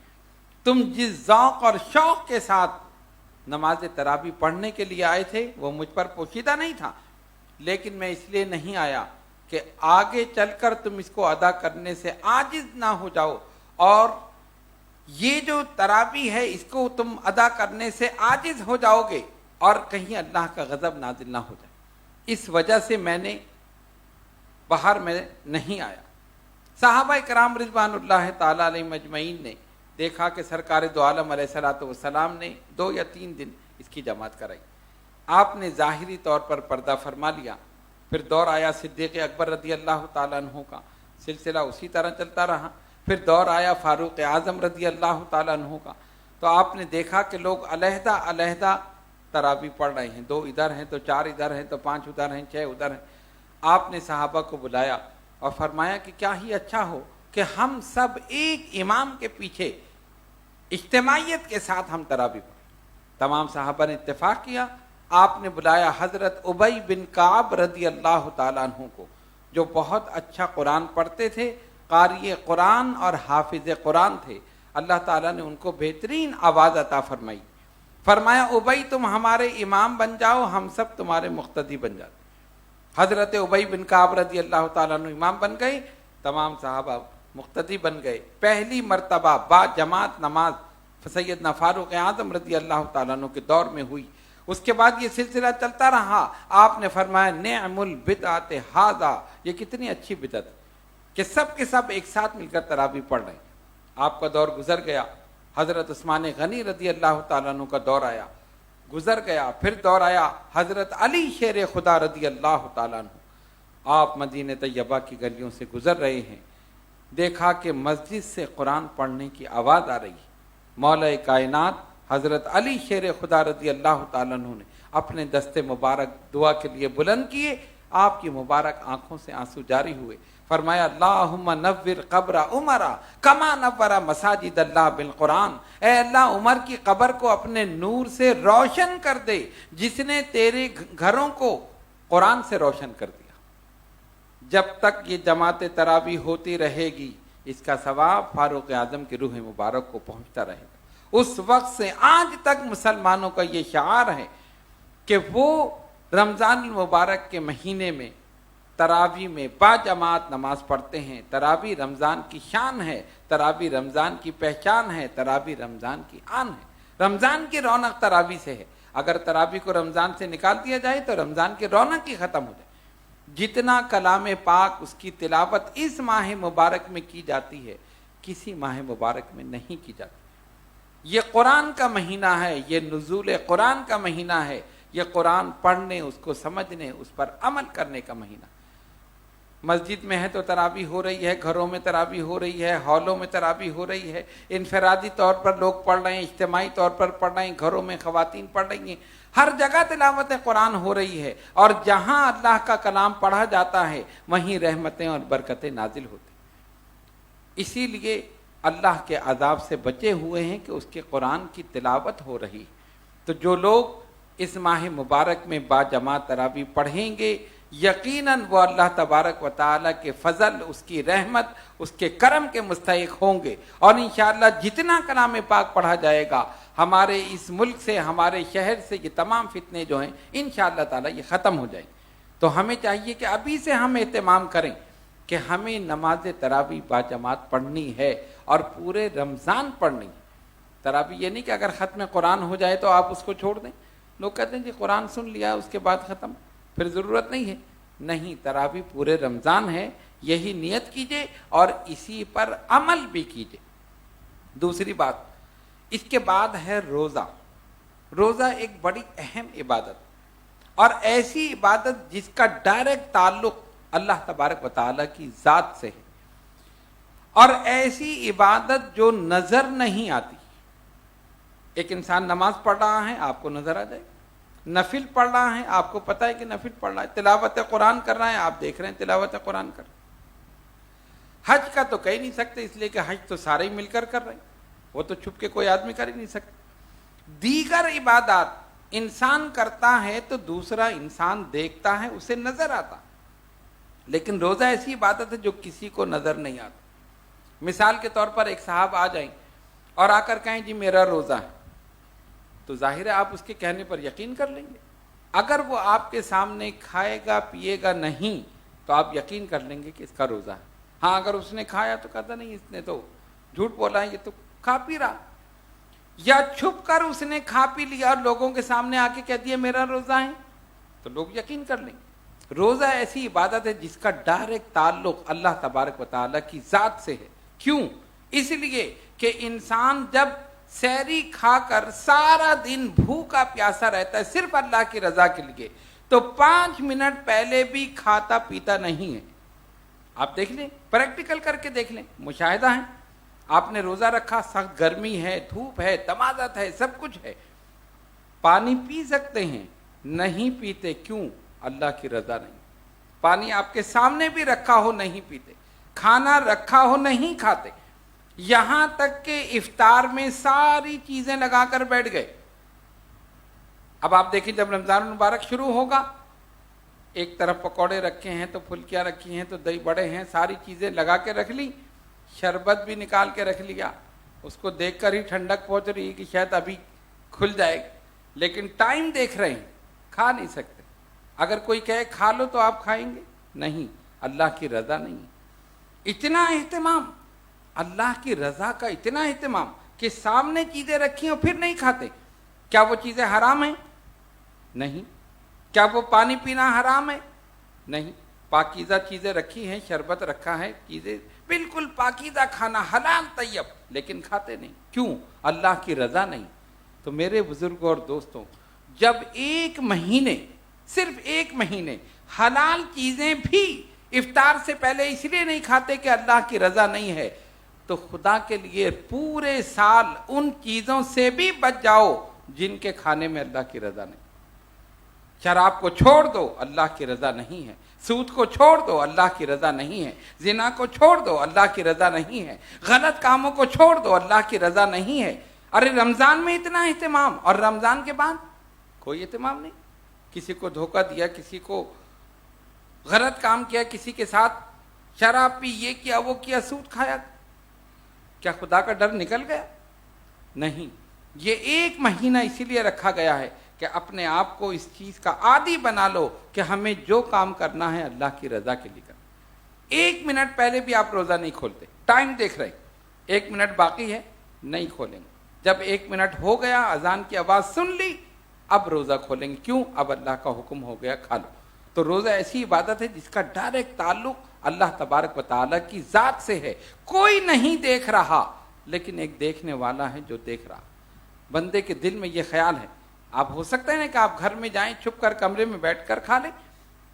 تم جس ذوق اور شوق کے ساتھ نماز تراویح پڑھنے کے لیے آئے تھے وہ مجھ پر پوشیدہ نہیں تھا. لیکن میں اس لیے نہیں آیا کہ آگے چل کر تم اس کو ادا کرنے سے عاجز نہ ہو جاؤ، اور یہ جو تراویح ہے اس کو تم ادا کرنے سے عاجز ہو جاؤ گے اور کہیں اللہ کا غضب نازل نہ ہو جائے. اس وجہ سے میں نے باہر میں نہیں آیا. صحابہ کرام رضوان اللہ تعالی علیہ مجمعین نے دیکھا کہ سرکار دو عالم علیہ الصلوۃ والسلام نے 2 یا 3 دن اس کی جماعت کرائی. آپ نے ظاہری طور پر پردہ فرما لیا. پھر دور آیا صدیق اکبر رضی اللہ تعالیٰ عنہ کا، سلسلہ اسی طرح چلتا رہا. پھر دور آیا فاروق اعظم رضی اللہ تعالیٰ عنہ کا، تو آپ نے دیکھا کہ لوگ علیحدہ علیحدہ تراویح پڑھ رہے ہیں، 2 ادھر ہیں تو 4 ادھر ہیں تو 5 ادھر ہیں 6 ادھر ہیں۔ آپ نے صحابہ کو بلایا اور فرمایا کہ کیا ہی اچھا ہو کہ ہم سب ایک امام کے پیچھے اجتماعیت کے ساتھ ہم تراویح پڑھیں۔ تمام صحابہ نے اتفاق کیا، آپ نے بلایا حضرت ابی بن کعب رضی اللہ تعالیٰ عنہ کو، جو بہت اچھا قرآن پڑھتے تھے، قاری قرآن اور حافظ قرآن تھے۔ اللہ تعالیٰ نے ان کو بہترین آواز عطا فرمائی، فرمایا ابی تم ہمارے امام بن جاؤ، ہم سب تمہارے مقتدی بن جاتے۔ حضرت ابی بن کعب رضی اللہ تعالیٰ عنہ امام بن گئے، تمام صحابہ مقتدی بن گئے۔ پہلی مرتبہ با جماعت نماز سیدنا فاروق اعظم رضی اللہ تعالیٰ عنہ کے دور میں ہوئی۔ اس کے بعد یہ سلسلہ چلتا رہا، آپ نے فرمایا نعم البدعۃ ھذا، یہ کتنی اچھی بدعت ہے کہ سب کے سب ایک ساتھ مل کر تراویح پڑھ رہے ہیں۔ آپ کا دور گزر گیا، حضرت عثمان غنی رضی اللہ تعالیٰ عنہ کا دور آیا، گزر گیا۔ پھر دور آیا حضرت علی شیر خدا رضی اللہ تعالیٰ عنہ۔ آپ مدینہ طیبہ کی گلیوں سے گزر رہے ہیں، دیکھا کہ مسجد سے قرآن پڑھنے کی آواز آ رہی ہے۔ مولا کائنات حضرت علی شیر خدا رضی اللہ تعالیٰ عنہ نے اپنے دستے مبارک دعا کے لیے بلند کیے، آپ کی مبارک آنکھوں سے آنسو جاری ہوئے۔ فرمایا اللہم نور قبر عمر کما نور مساجد اللہ بالقرآن، اے اللہ عمر کی قبر کو اپنے نور سے روشن کر دے جس نے تیرے گھروں کو قرآن سے روشن کر دیا۔ جب تک یہ جماعت تراویح ہوتی رہے گی، اس کا ثواب فاروق اعظم کی روح مبارک کو پہنچتا رہے گا۔ اس وقت سے آج تک مسلمانوں کا یہ شعار ہے کہ وہ رمضان المبارک کے مہینے میں تراویح میں با جماعت نماز پڑھتے ہیں۔ تراویح رمضان کی شان ہے، تراویح رمضان کی پہچان ہے، تراویح رمضان کی آن ہے۔ رمضان کی رونق تراویح سے ہے۔ اگر تراویح کو رمضان سے نکال دیا جائے تو رمضان کی رونق ہی ختم ہو جائے۔ جتنا کلام پاک اس کی تلاوت اس ماہ مبارک میں کی جاتی ہے، کسی ماہ مبارک میں نہیں کی جاتی۔ یہ قرآن کا مہینہ ہے، یہ نزول قرآن کا مہینہ ہے، یہ قرآن پڑھنے، اس کو سمجھنے، اس پر عمل کرنے کا مہینہ۔ مسجد میں ہے تو تراویح ہو رہی ہے، گھروں میں تراویح ہو رہی ہے، ہالوں میں تراویح ہو رہی ہے، انفرادی طور پر لوگ پڑھ رہے ہیں، اجتماعی طور پر پڑھ رہے ہیں، گھروں میں خواتین پڑھ رہی ہیں، ہر جگہ تلاوت قرآن ہو رہی ہے۔ اور جہاں اللہ کا کلام پڑھا جاتا ہے وہیں رحمتیں اور برکتیں نازل ہوتی۔ اسی لیے اللہ کے عذاب سے بچے ہوئے ہیں کہ اس کے قرآن کی تلاوت ہو رہی۔ تو جو لوگ اس ماہ مبارک میں با جماعت تراویح پڑھیں گے، یقیناً وہ اللہ تبارک و تعالیٰ کے فضل، اس کی رحمت، اس کے کرم کے مستحق ہوں گے۔ اور انشاءاللہ جتنا کلام پاک پڑھا جائے گا، ہمارے اس ملک سے، ہمارے شہر سے یہ تمام فتنے جو ہیں انشاءاللہ تعالیٰ یہ ختم ہو جائیں۔ تو ہمیں چاہیے کہ ابھی سے ہم اہتمام کریں کہ ہمیں نماز تراویح با جماعت پڑھنی ہے اور پورے رمضان پڑھنی ہے۔ تراویح یہ نہیں کہ اگر ختم قرآن ہو جائے تو آپ اس کو چھوڑ دیں۔ لوگ کہتے ہیں جی قرآن سن لیا اس کے بعد ختم، پھر ضرورت نہیں ہے۔ نہیں، تراویح پورے رمضان ہے، یہی نیت کیجئے اور اسی پر عمل بھی کیجئے۔ دوسری بات، اس کے بعد ہے روزہ۔ روزہ ایک بڑی اہم عبادت اور ایسی عبادت جس کا ڈائریکٹ تعلق اللہ تبارک و تعالیٰ کی ذات سے ہے، اور ایسی عبادت جو نظر نہیں آتی۔ ایک انسان نماز پڑھ رہا ہے، آپ کو نظر آ جائے، نفل پڑھ رہا ہے، آپ کو پتہ ہے کہ نفل پڑھ رہا ہے، تلاوت قرآن کر رہا ہے، آپ دیکھ رہے ہیں تلاوت قرآن کر رہے ہیں۔ حج کا تو کہہ نہیں سکتے، اس لیے کہ حج تو سارے ہی مل کر رہے ہیں، وہ تو چھپ کے کوئی آدمی کر ہی نہیں سکتا۔ دیگر عبادات انسان کرتا ہے تو دوسرا انسان دیکھتا ہے، اسے نظر آتا، لیکن روزہ ایسی عبادت ہے جو کسی کو نظر نہیں آتا۔ مثال کے طور پر ایک صاحب آ جائیں اور آ کر کہیں جی میرا روزہ ہے، تو ظاہر ہے آپ اس کے کہنے پر یقین کر لیں گے۔ اگر وہ آپ کے سامنے کھائے گا پیے گا نہیں تو آپ یقین کر لیں گے کہ اس کا روزہ ہے۔ ہاں اگر اس نے کھایا تو کہتا نہیں اس نے تو جھوٹ بولا ہے، یہ تو کھا پی رہا، یا چھپ کر اس نے کھا پی لیا اور لوگوں کے سامنے آ کے کہہ دیا میرا روزہ ہے، تو لوگ یقین کر لیں گے۔ روزہ ایسی عبادت ہے جس کا ڈائریکٹ تعلق اللہ تبارک و تعالیٰ کی ذات سے ہے۔ کیوں؟ اس لیے کہ انسان جب سحری کھا کر سارا دن بھوکا پیاسا رہتا ہے صرف اللہ کی رضا کے لیے، تو 5 منٹ پہلے بھی کھاتا پیتا نہیں ہے، آپ دیکھ لیں, پریکٹیکل کر کے دیکھ لیں, مشاہدہ ہے. آپ نے روزہ رکھا, سخت گرمی ہے, دھوپ ہے, تمازت ہے, سب کچھ ہے, پانی پی سکتے ہیں, نہیں پیتے کیوں؟ اللہ کی رضا نہیں. پانی آپ کے سامنے بھی رکھا ہو نہیں پیتے, کھانا رکھا ہو نہیں کھاتے, یہاں تک کہ افطار میں ساری چیزیں لگا کر بیٹھ گئے. اب آپ دیکھیں جب رمضان المبارک شروع ہوگا, ایک طرف پکوڑے رکھے ہیں, تو پھلکیاں رکھی ہیں, تو دہی بڑے ہیں, ساری چیزیں لگا کے رکھ لی, شربت بھی نکال کے رکھ لیا. اس کو دیکھ کر ہی ٹھنڈک پہنچ رہی ہے کہ شاید ابھی کھل جائے گی, لیکن ٹائم دیکھ رہے ہیں, کھا نہیں سکتے. اگر کوئی کہے کھا لو تو آپ کھائیں گے؟ نہیں, اللہ کی رضا نہیں ہے. اتنا اہتمام, اللہ کی رضا کا اتنا اہتمام کہ سامنے چیزیں رکھی اور پھر نہیں کھاتے. کیا وہ چیزیں حرام ہیں؟ نہیں. کیا وہ پانی پینا حرام ہے؟ نہیں. پاکیزہ چیزیں رکھی ہیں, شربت رکھا ہے, چیزیں بالکل پاکیزہ, کھانا حلال طیب, لیکن کھاتے نہیں. کیوں؟ اللہ کی رضا نہیں. تو میرے بزرگوں اور دوستوں, جب ایک مہینے, صرف ایک مہینے حلال چیزیں بھی افطار سے پہلے اس لیے نہیں کھاتے کہ اللہ کی رضا نہیں ہے, تو خدا کے لیے پورے سال ان چیزوں سے بھی بچ جاؤ جن کے کھانے میں اللہ کی رضا نہیں. شراب کو چھوڑ دو, اللہ کی رضا نہیں ہے. سود کو چھوڑ دو, اللہ کی رضا نہیں ہے. زنا کو چھوڑ دو, اللہ کی رضا نہیں ہے. غلط کاموں کو چھوڑ دو, اللہ کی رضا نہیں ہے. ارے رمضان میں اتنا اہتمام, اور رمضان کے بعد کوئی اہتمام نہیں. کسی کو دھوکہ دیا, کسی کو غلط کام کیا, کسی کے ساتھ شراب پی, یہ کیا, وہ کیا, سود کھایا. کیا خدا کا ڈر نکل گیا؟ نہیں. یہ ایک مہینہ اسی لیے رکھا گیا ہے کہ اپنے آپ کو اس چیز کا عادی بنا لو کہ ہمیں جو کام کرنا ہے اللہ کی رضا کے لیے کرنا. 1 منٹ پہلے بھی آپ روزہ نہیں کھولتے, ٹائم دیکھ رہے, 1 منٹ باقی ہے, نہیں کھولیں گے. جب 1 منٹ ہو گیا, اذان کی آواز سن لی, اب روزہ کھولیں گے. کیوں؟ اب اللہ کا حکم ہو گیا, کھا لو. تو روزہ ایسی عبادت ہے جس کا ڈائریکٹ تعلق اللہ تبارک و تعالیٰ کی ذات سے ہے. کوئی نہیں دیکھ رہا, لیکن ایک دیکھنے والا ہے جو دیکھ رہا. بندے کے دل میں یہ خیال ہے. آپ ہو سکتا ہے نا کہ آپ گھر میں جائیں, چھپ کر کمرے میں بیٹھ کر کھا لیں,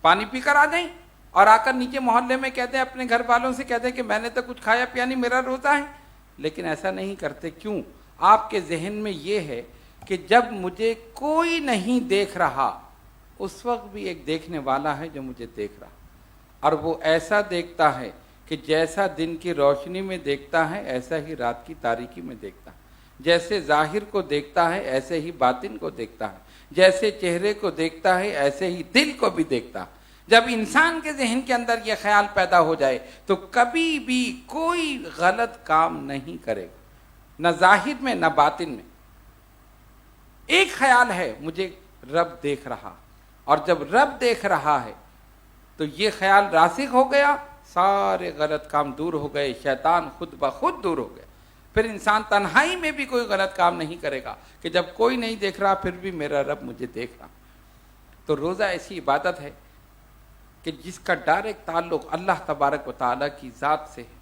پانی پی کر آ جائیں, اور آ کر نیچے محلے میں کہتے ہیں, اپنے گھر والوں سے کہتے ہیں کہ میں نے تو کچھ کھایا پیا نہیں, میرا روزہ ہے. لیکن ایسا نہیں کرتے. کیوں؟ آپ کے ذہن میں یہ ہے کہ جب مجھے کوئی نہیں دیکھ رہا, اس وقت بھی ایک دیکھنے والا ہے جو مجھے دیکھ رہا, اور وہ ایسا دیکھتا ہے کہ جیسا دن کی روشنی میں دیکھتا ہے ایسا ہی رات کی تاریکی میں دیکھتا ہے. جیسے ظاہر کو دیکھتا ہے ایسے ہی باطن کو دیکھتا ہے. جیسے چہرے کو دیکھتا ہے ایسے ہی دل کو بھی دیکھتا ہے. جب انسان کے ذہن کے اندر یہ خیال پیدا ہو جائے تو کبھی بھی کوئی غلط کام نہیں کرے گا, نہ ظاہر میں نہ باطن میں. ایک خیال ہے, مجھے رب دیکھ رہا, اور جب رب دیکھ رہا ہے تو یہ خیال راسخ ہو گیا, سارے غلط کام دور ہو گئے, شیطان خود بخود دور ہو گیا. پھر انسان تنہائی میں بھی کوئی غلط کام نہیں کرے گا کہ جب کوئی نہیں دیکھ رہا پھر بھی میرا رب مجھے دیکھ رہا. تو روزہ ایسی عبادت ہے کہ جس کا ڈائریکٹ تعلق اللہ تبارک و تعالیٰ کی ذات سے ہے.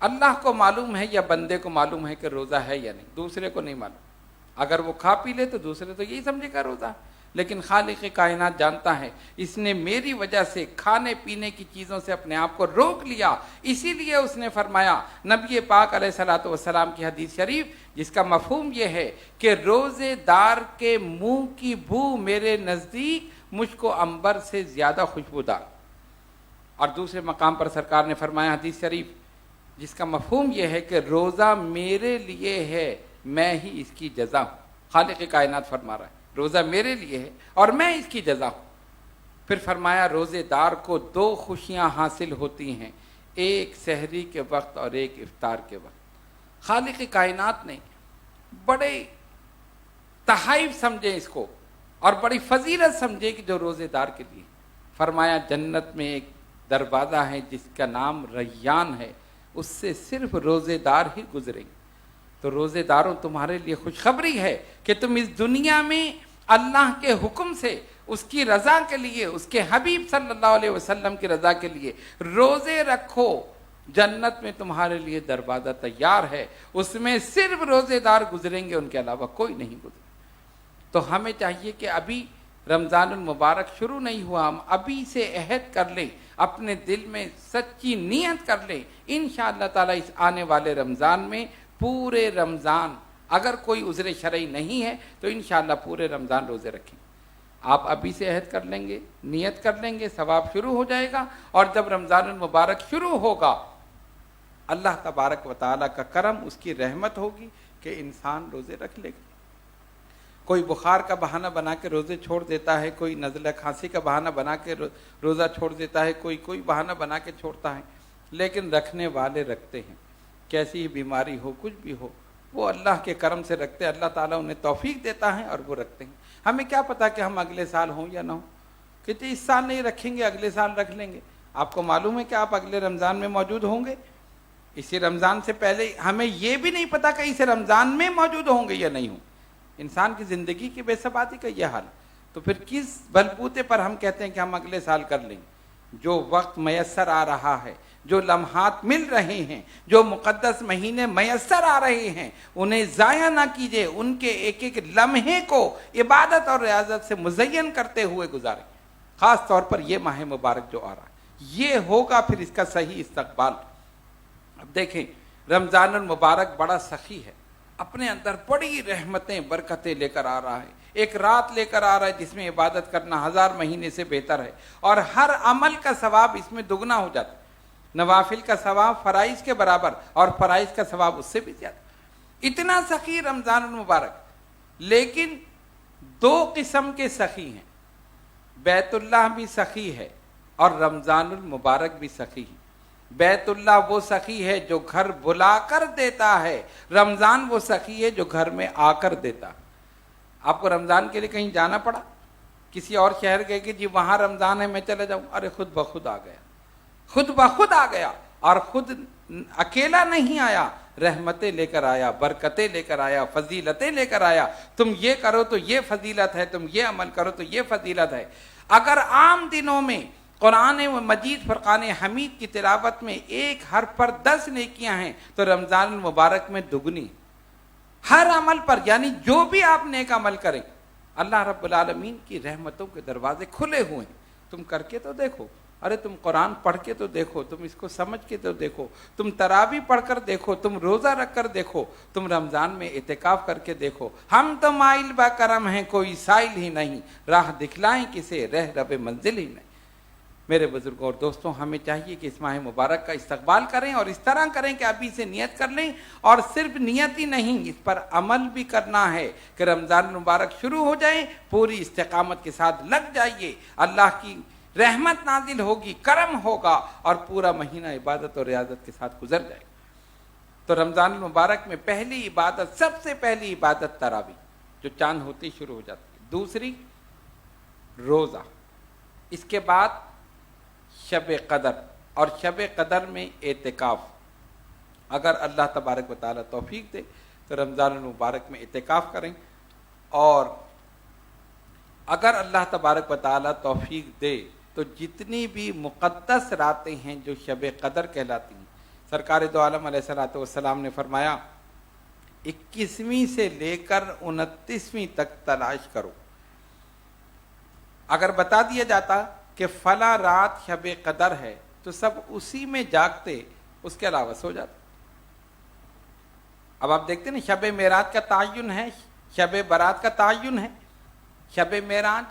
اللہ کو معلوم ہے یا بندے کو معلوم ہے کہ روزہ ہے یا نہیں, دوسرے کو نہیں معلوم. اگر وہ کھا پی لے تو دوسرے تو یہی سمجھے گا روزہ ہے, لیکن خالق کائنات جانتا ہے اس نے میری وجہ سے کھانے پینے کی چیزوں سے اپنے آپ کو روک لیا. اسی لیے اس نے فرمایا, نبی پاک علیہ الصلوۃ والسلام کی حدیث شریف جس کا مفہوم یہ ہے کہ روزے دار کے منہ کی بو میرے نزدیک مشک و عنبر سے زیادہ خوشبودار. اور دوسرے مقام پر سرکار نے فرمایا حدیث شریف جس کا مفہوم یہ ہے کہ روزہ میرے لیے ہے, میں ہی اس کی جزا ہوں. خالق کائنات فرما رہا ہے روزہ میرے لیے ہے اور میں اس کی جزا ہوں. پھر فرمایا روزے دار کو 2 خوشیاں حاصل ہوتی ہیں, ایک سحری کے وقت اور ایک افطار کے وقت. خالق کائنات نے بڑے تحائف سمجھے اس کو, اور بڑی فضیلت سمجھے کہ جو روزے دار کے لیے. فرمایا جنت میں ایک دروازہ ہے جس کا نام ریان ہے, اس سے صرف روزے دار ہی گزریں گے. تو روزے داروں تمہارے لیے خوشخبری ہے کہ تم اس دنیا میں اللہ کے حکم سے اس کی رضا کے لیے, اس کے حبیب صلی اللہ علیہ وسلم کی رضا کے لیے روزے رکھو. جنت میں تمہارے لیے دروازہ تیار ہے, اس میں صرف روزے دار گزریں گے, ان کے علاوہ کوئی نہیں گزرے. تو ہمیں چاہیے کہ ابھی رمضان المبارک شروع نہیں ہوا، ہم ابھی سے عہد کر لیں، اپنے دل میں سچی نیت کر لیں، انشاءاللہ تعالی اس آنے والے رمضان میں پورے رمضان، اگر کوئی عذر شرعی نہیں ہے تو انشاءاللہ پورے رمضان روزے رکھیں۔ آپ ابھی سے عہد کر لیں گے، نیت کر لیں گے، ثواب شروع ہو جائے گا، اور جب رمضان المبارک شروع ہوگا اللہ تبارک و تعالیٰ کا کرم، اس کی رحمت ہوگی کہ انسان روزے رکھ لے گا۔ کوئی بخار کا بہانہ بنا کے روزے چھوڑ دیتا ہے، کوئی نزلہ کھانسی کا بہانہ بنا کے روزہ چھوڑ دیتا ہے، کوئی بہانہ بنا کے چھوڑتا ہے، لیکن رکھنے والے رکھتے ہیں، کیسی ہی بیماری ہو، کچھ بھی ہو، وہ اللہ کے کرم سے رکھتے ہیں، اللہ تعالیٰ انہیں توفیق دیتا ہے اور وہ رکھتے ہیں۔ ہمیں کیا پتا کہ ہم اگلے سال ہوں یا نہ ہوں، کہتے اس سال نہیں رکھیں گے اگلے سال رکھ لیں گے۔ آپ کو معلوم ہے کہ آپ اگلے رمضان میں موجود ہوں گے؟ اسی رمضان سے پہلے ہمیں یہ بھی نہیں پتا کہ اس رمضان میں موجود ہوں گے یا نہیں ہوں۔ انسان کی زندگی کی بے ثباتی کا یہ حال، تو پھر کس بلبوتے پر ہم کہتے ہیں کہ ہم اگلے سال کر لیں گے؟ جو وقت میسر آ رہا ہے، جو لمحات مل رہے ہیں، جو مقدس مہینے میسر آ رہے ہیں، انہیں ضائع نہ کیجئے، ان کے ایک ایک لمحے کو عبادت اور ریاضت سے مزین کرتے ہوئے گزاریں، خاص طور پر یہ ماہ مبارک جو آ رہا ہے، یہ ہوگا پھر اس کا صحیح استقبال۔ اب دیکھیں رمضان المبارک بڑا سخی ہے، اپنے اندر بڑی رحمتیں برکتیں لے کر آ رہا ہے، ایک رات لے کر آ رہا ہے جس میں عبادت کرنا 1000 مہینے سے بہتر ہے، اور ہر عمل کا ثواب اس میں دگنا ہو جاتا ہے۔ نوافل کا ثواب فرائض کے برابر، اور فرائض کا ثواب اس سے بھی زیادہ۔ اتنا سخی رمضان المبارک، لیکن 2 قسم کے سخی ہیں، بیت اللہ بھی سخی ہے اور رمضان المبارک بھی سخی ہے۔ بیت اللہ وہ سخی ہے جو گھر بلا کر دیتا ہے، رمضان وہ سخی ہے جو گھر میں آ کر دیتا ہے۔ آپ کو رمضان کے لیے کہیں جانا پڑا، کسی اور شہر گئے کہ جی وہاں رمضان ہے میں چلا جاؤں، ارے خود بخود آ گیا، خود بخود آ گیا، اور خود اکیلا نہیں آیا، رحمتیں لے کر آیا، برکتیں لے کر آیا، فضیلتیں لے کر آیا۔ تم یہ کرو تو یہ فضیلت ہے، تم یہ عمل کرو تو یہ فضیلت ہے۔ اگر عام دنوں میں قرآن مجید فرقان حمید کی تلاوت میں 1 حرف پر 10 نیکیاں ہیں، تو رمضان المبارک میں دگنی، ہر عمل پر، یعنی جو بھی آپ نیک عمل کریں، اللہ رب العالمین کی رحمتوں کے دروازے کھلے ہوئے ہیں۔ تم کر کے تو دیکھو، ارے تم قرآن پڑھ کے تو دیکھو، تم اس کو سمجھ کے تو دیکھو، تم تراویح پڑھ کر دیکھو، تم روزہ رکھ کر دیکھو، تم رمضان میں اعتکاف کر کے دیکھو۔ ہم تو مائل با کرم ہیں، کوئی سائل ہی نہیں، راہ دکھلائیں کسے، رہ رب منزل ہی نہیں۔ میرے بزرگوں اور دوستوں، ہمیں چاہیے کہ اس ماہ مبارک کا استقبال کریں، اور اس طرح کریں کہ ابھی سے نیت کر لیں، اور صرف نیت ہی نہیں، اس پر عمل بھی کرنا ہے کہ رمضان مبارک شروع ہو جائے، پوری استقامت کے ساتھ لگ جائیے، اللہ کی رحمت نازل ہوگی، کرم ہوگا، اور پورا مہینہ عبادت اور ریاضت کے ساتھ گزر جائے گا۔ تو رمضان المبارک میں پہلی عبادت، سب سے پہلی عبادت تراویح، جو چاند ہوتے ہی شروع ہو جاتی ہے۔ دوسری روزہ، اس کے بعد شب قدر، اور شب قدر میں اعتکاف۔ اگر اللہ تبارک و تعالیٰ توفیق دے تو رمضان المبارک میں اعتکاف کریں، اور اگر اللہ تبارک و تعالیٰ توفیق دے تو جتنی بھی مقدس راتیں ہیں جو شب قدر کہلاتی ہیں، سرکار دو عالم علیہ الصلوۃ والسلام نے فرمایا 21ویں سے لے کر 29ویں تک تلاش کرو۔ اگر بتا دیا جاتا کہ فلاں رات شب قدر ہے تو سب اسی میں جاگتے، اس کے علاوہ سو جاتے۔ اب آپ دیکھتے ہیں نا، شب معراج کا تعین ہے، شب برات کا تعین ہے۔ شب معراج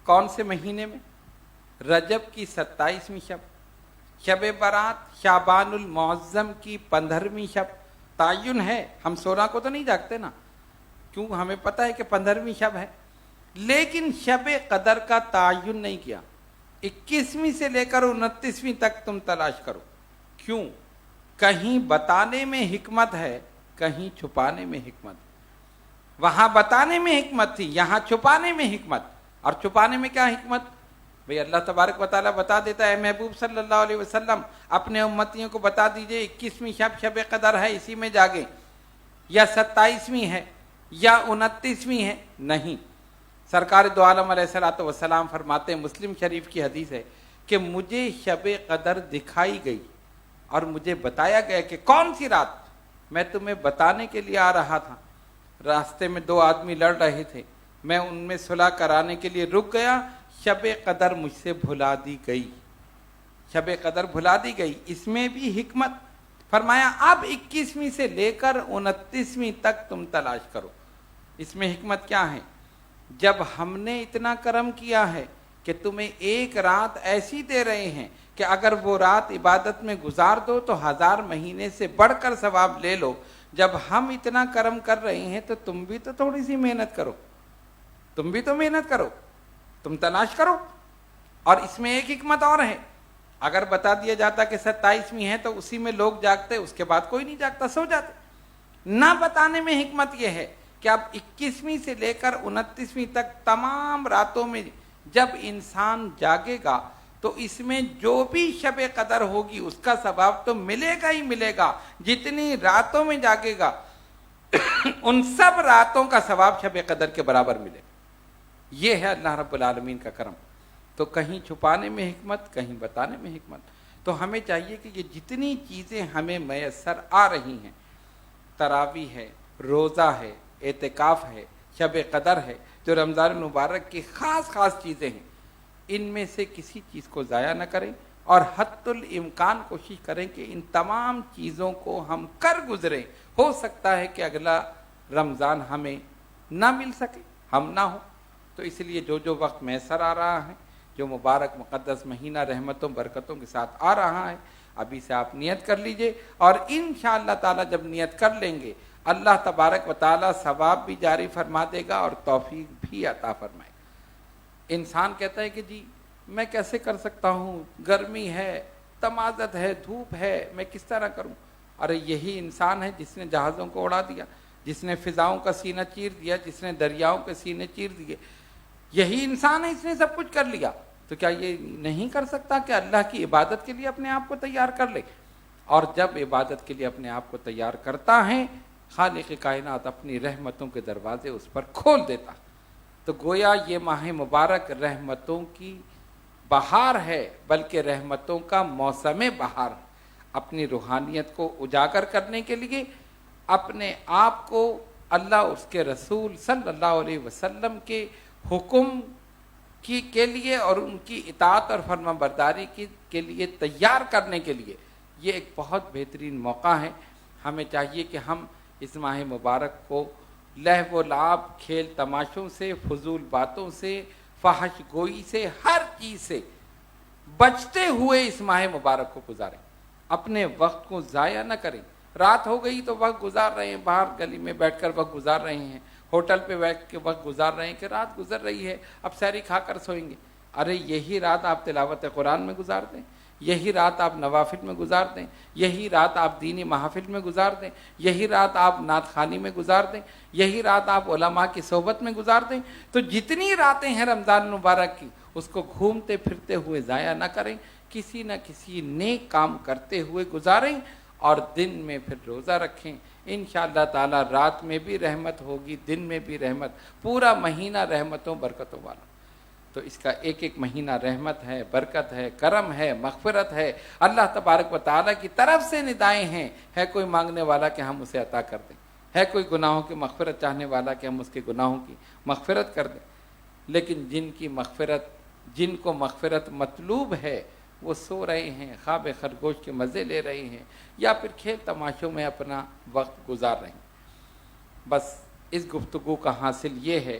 کون سے مہینے میں؟ رجب کی 27ویں شب۔ شب برات شعبان المعظم کی 15ویں شب، تعین ہے۔ ہم 16 کو تو نہیں جاگتے نا، کیوں؟ ہمیں پتہ ہے کہ 15ویں شب ہے، لیکن شب قدر کا تعین نہیں کیا۔ 21ویں سے لے کر 29ویں تک تم تلاش کرو۔ کیوں؟ کہیں بتانے میں حکمت ہے، کہیں چھپانے میں حکمت۔ وہاں بتانے میں حکمت تھی، یہاں چھپانے میں حکمت۔ اور چھپانے میں کیا حکمت؟ بھئی اللہ تبارک و تعالیٰ بتا دیتا ہے، محبوب صلی اللہ علیہ وسلم اپنے امتیوں کو بتا دیجئے 21ویں شب قدر ہے، اسی میں جاگیں، یا 27ویں ہے یا 29ویں ہے۔ نہیں، سرکار دو عالم علیہ الصلوۃ والسلام فرماتے ہیں، مسلم شریف کی حدیث ہے کہ مجھے شب قدر دکھائی گئی اور مجھے بتایا گیا کہ کون سی رات، میں تمہیں بتانے کے لیے آ رہا تھا۔ راستے میں 2 آدمی لڑ رہے تھے، میں ان میں صلح کرانے کے لیے رک گیا، شب قدر مجھ سے بھلا دی گئی، شب قدر بھلا دی گئی۔ اس میں بھی حکمت فرمایا اب 21ویں سے لے کر 29ویں تک تم تلاش کرو۔ اس میں حکمت کیا ہے؟ جب ہم نے اتنا کرم کیا ہے کہ تمہیں ایک رات ایسی دے رہے ہیں کہ اگر وہ رات عبادت میں گزار دو تو 1000 مہینے سے بڑھ کر ثواب لے لو، جب ہم اتنا کرم کر رہے ہیں تو تم بھی تو تھوڑی سی محنت کرو، تم بھی تو محنت کرو، تم تلاش کرو۔ اور اس میں ایک حکمت اور ہے، اگر بتا دیا جاتا کہ 27ویں ہے تو اسی میں لوگ جاگتے، اس کے بعد کوئی نہیں جاگتا، سو جاتے۔ نہ بتانے میں حکمت یہ ہے کہ اب 21ویں سے لے کر 29ویں تک تمام راتوں میں جب انسان جاگے گا تو اس میں جو بھی شب قدر ہوگی اس کا ثواب تو ملے گا ہی ملے گا، جتنی راتوں میں جاگے گا ان سب راتوں کا ثواب شب قدر کے برابر ملے گا۔ یہ ہے اللہ رب العالمین کا کرم۔ تو کہیں چھپانے میں حکمت، کہیں بتانے میں حکمت۔ تو ہمیں چاہیے کہ یہ جتنی چیزیں ہمیں میسر آ رہی ہیں، تراویح ہے، روزہ ہے، اعتکاف ہے، شب قدر ہے، جو رمضان المبارک کی خاص خاص چیزیں ہیں، ان میں سے کسی چیز کو ضائع نہ کریں اور حتی الامکان کوشش کریں کہ ان تمام چیزوں کو ہم کر گزریں۔ ہو سکتا ہے کہ اگلا رمضان ہمیں نہ مل سکے، ہم نہ ہو، تو اس لیے جو وقت میسر آ رہا ہے، جو مبارک مقدس مہینہ رحمتوں برکتوں کے ساتھ آ رہا ہے، ابھی سے آپ نیت کر لیجئے، اور انشاءاللہ تعالی جب نیت کر لیں گے اللہ تبارک و تعالی ثواب بھی جاری فرما دے گا اور توفیق بھی عطا فرمائے گا۔ انسان کہتا ہے کہ جی میں کیسے کر سکتا ہوں، گرمی ہے، تمازت ہے، دھوپ ہے، میں کس طرح کروں؟ ارے یہی انسان ہے جس نے جہازوں کو اڑا دیا، جس نے فضاؤں کا سینہ چیر دیا، جس نے دریاؤں کے سینے چیر دیے، یہی انسان ہے، اس نے سب کچھ کر لیا۔ تو کیا یہ نہیں کر سکتا کہ اللہ کی عبادت کے لیے اپنے آپ کو تیار کر لے؟ اور جب عبادت کے لیے اپنے آپ کو تیار کرتا ہے، خالق کائنات اپنی رحمتوں کے دروازے اس پر کھول دیتا۔ تو گویا یہ ماہ مبارک رحمتوں کی بہار ہے، بلکہ رحمتوں کا موسم بہار۔ اپنی روحانیت کو اجاگر کرنے کے لیے اپنے آپ کو اللہ، اس کے رسول صلی اللہ علیہ وسلم کے حکم کے لیے اور ان کی اطاعت اور فرما برداری کے لیے تیار کرنے کے لیے یہ ایک بہت بہترین موقع ہے۔ ہمیں چاہیے کہ ہم اس ماہ مبارک کو لہو و لعب، کھیل تماشوں سے، فضول باتوں سے، فحش گوئی سے، ہر چیز سے بچتے ہوئے اس ماہ مبارک کو گزاریں۔ اپنے وقت کو ضائع نہ کریں۔ رات ہو گئی تو وقت گزار رہے ہیں، باہر گلی میں بیٹھ کر وقت گزار رہے ہیں، ہوٹل پہ بیٹھ کے وقت گزار رہے ہیں کہ رات گزر رہی ہے، اب سحری کھا کر سوئیں گے۔ ارے یہی رات آپ تلاوت قرآن میں گزار دیں، یہی رات آپ نوافل میں گزار دیں، یہی رات آپ دینی محافل میں گزار دیں، یہی رات آپ نعت خوانی میں گزار دیں، یہی رات آپ علماء کی صحبت میں گزار دیں۔ تو جتنی راتیں ہیں رمضان المبارک کی، اس کو گھومتے پھرتے ہوئے ضائع نہ کریں، کسی نہ کسی نیک کام کرتے ہوئے گزاریں، اور دن میں پھر روزہ رکھیں۔ انشاءاللہ تعالی رات میں بھی رحمت ہوگی، دن میں بھی رحمت، پورا مہینہ رحمتوں برکتوں والا۔ تو اس کا ایک ایک مہینہ رحمت ہے، برکت ہے، کرم ہے، مغفرت ہے، اللہ تبارک و تعالیٰ کی طرف سے ندائیں ہیں۔ ہے کوئی مانگنے والا کہ ہم اسے عطا کر دیں، ہے کوئی گناہوں کی مغفرت چاہنے والا کہ ہم اس کے گناہوں کی مغفرت کر دیں۔ لیکن جن کو مغفرت مطلوب ہے وہ سو رہے ہیں، خواب خرگوش کے مزے لے رہے ہیں، یا پھر کھیل تماشوں میں اپنا وقت گزار رہے ہیں۔ بس اس گفتگو کا حاصل یہ ہے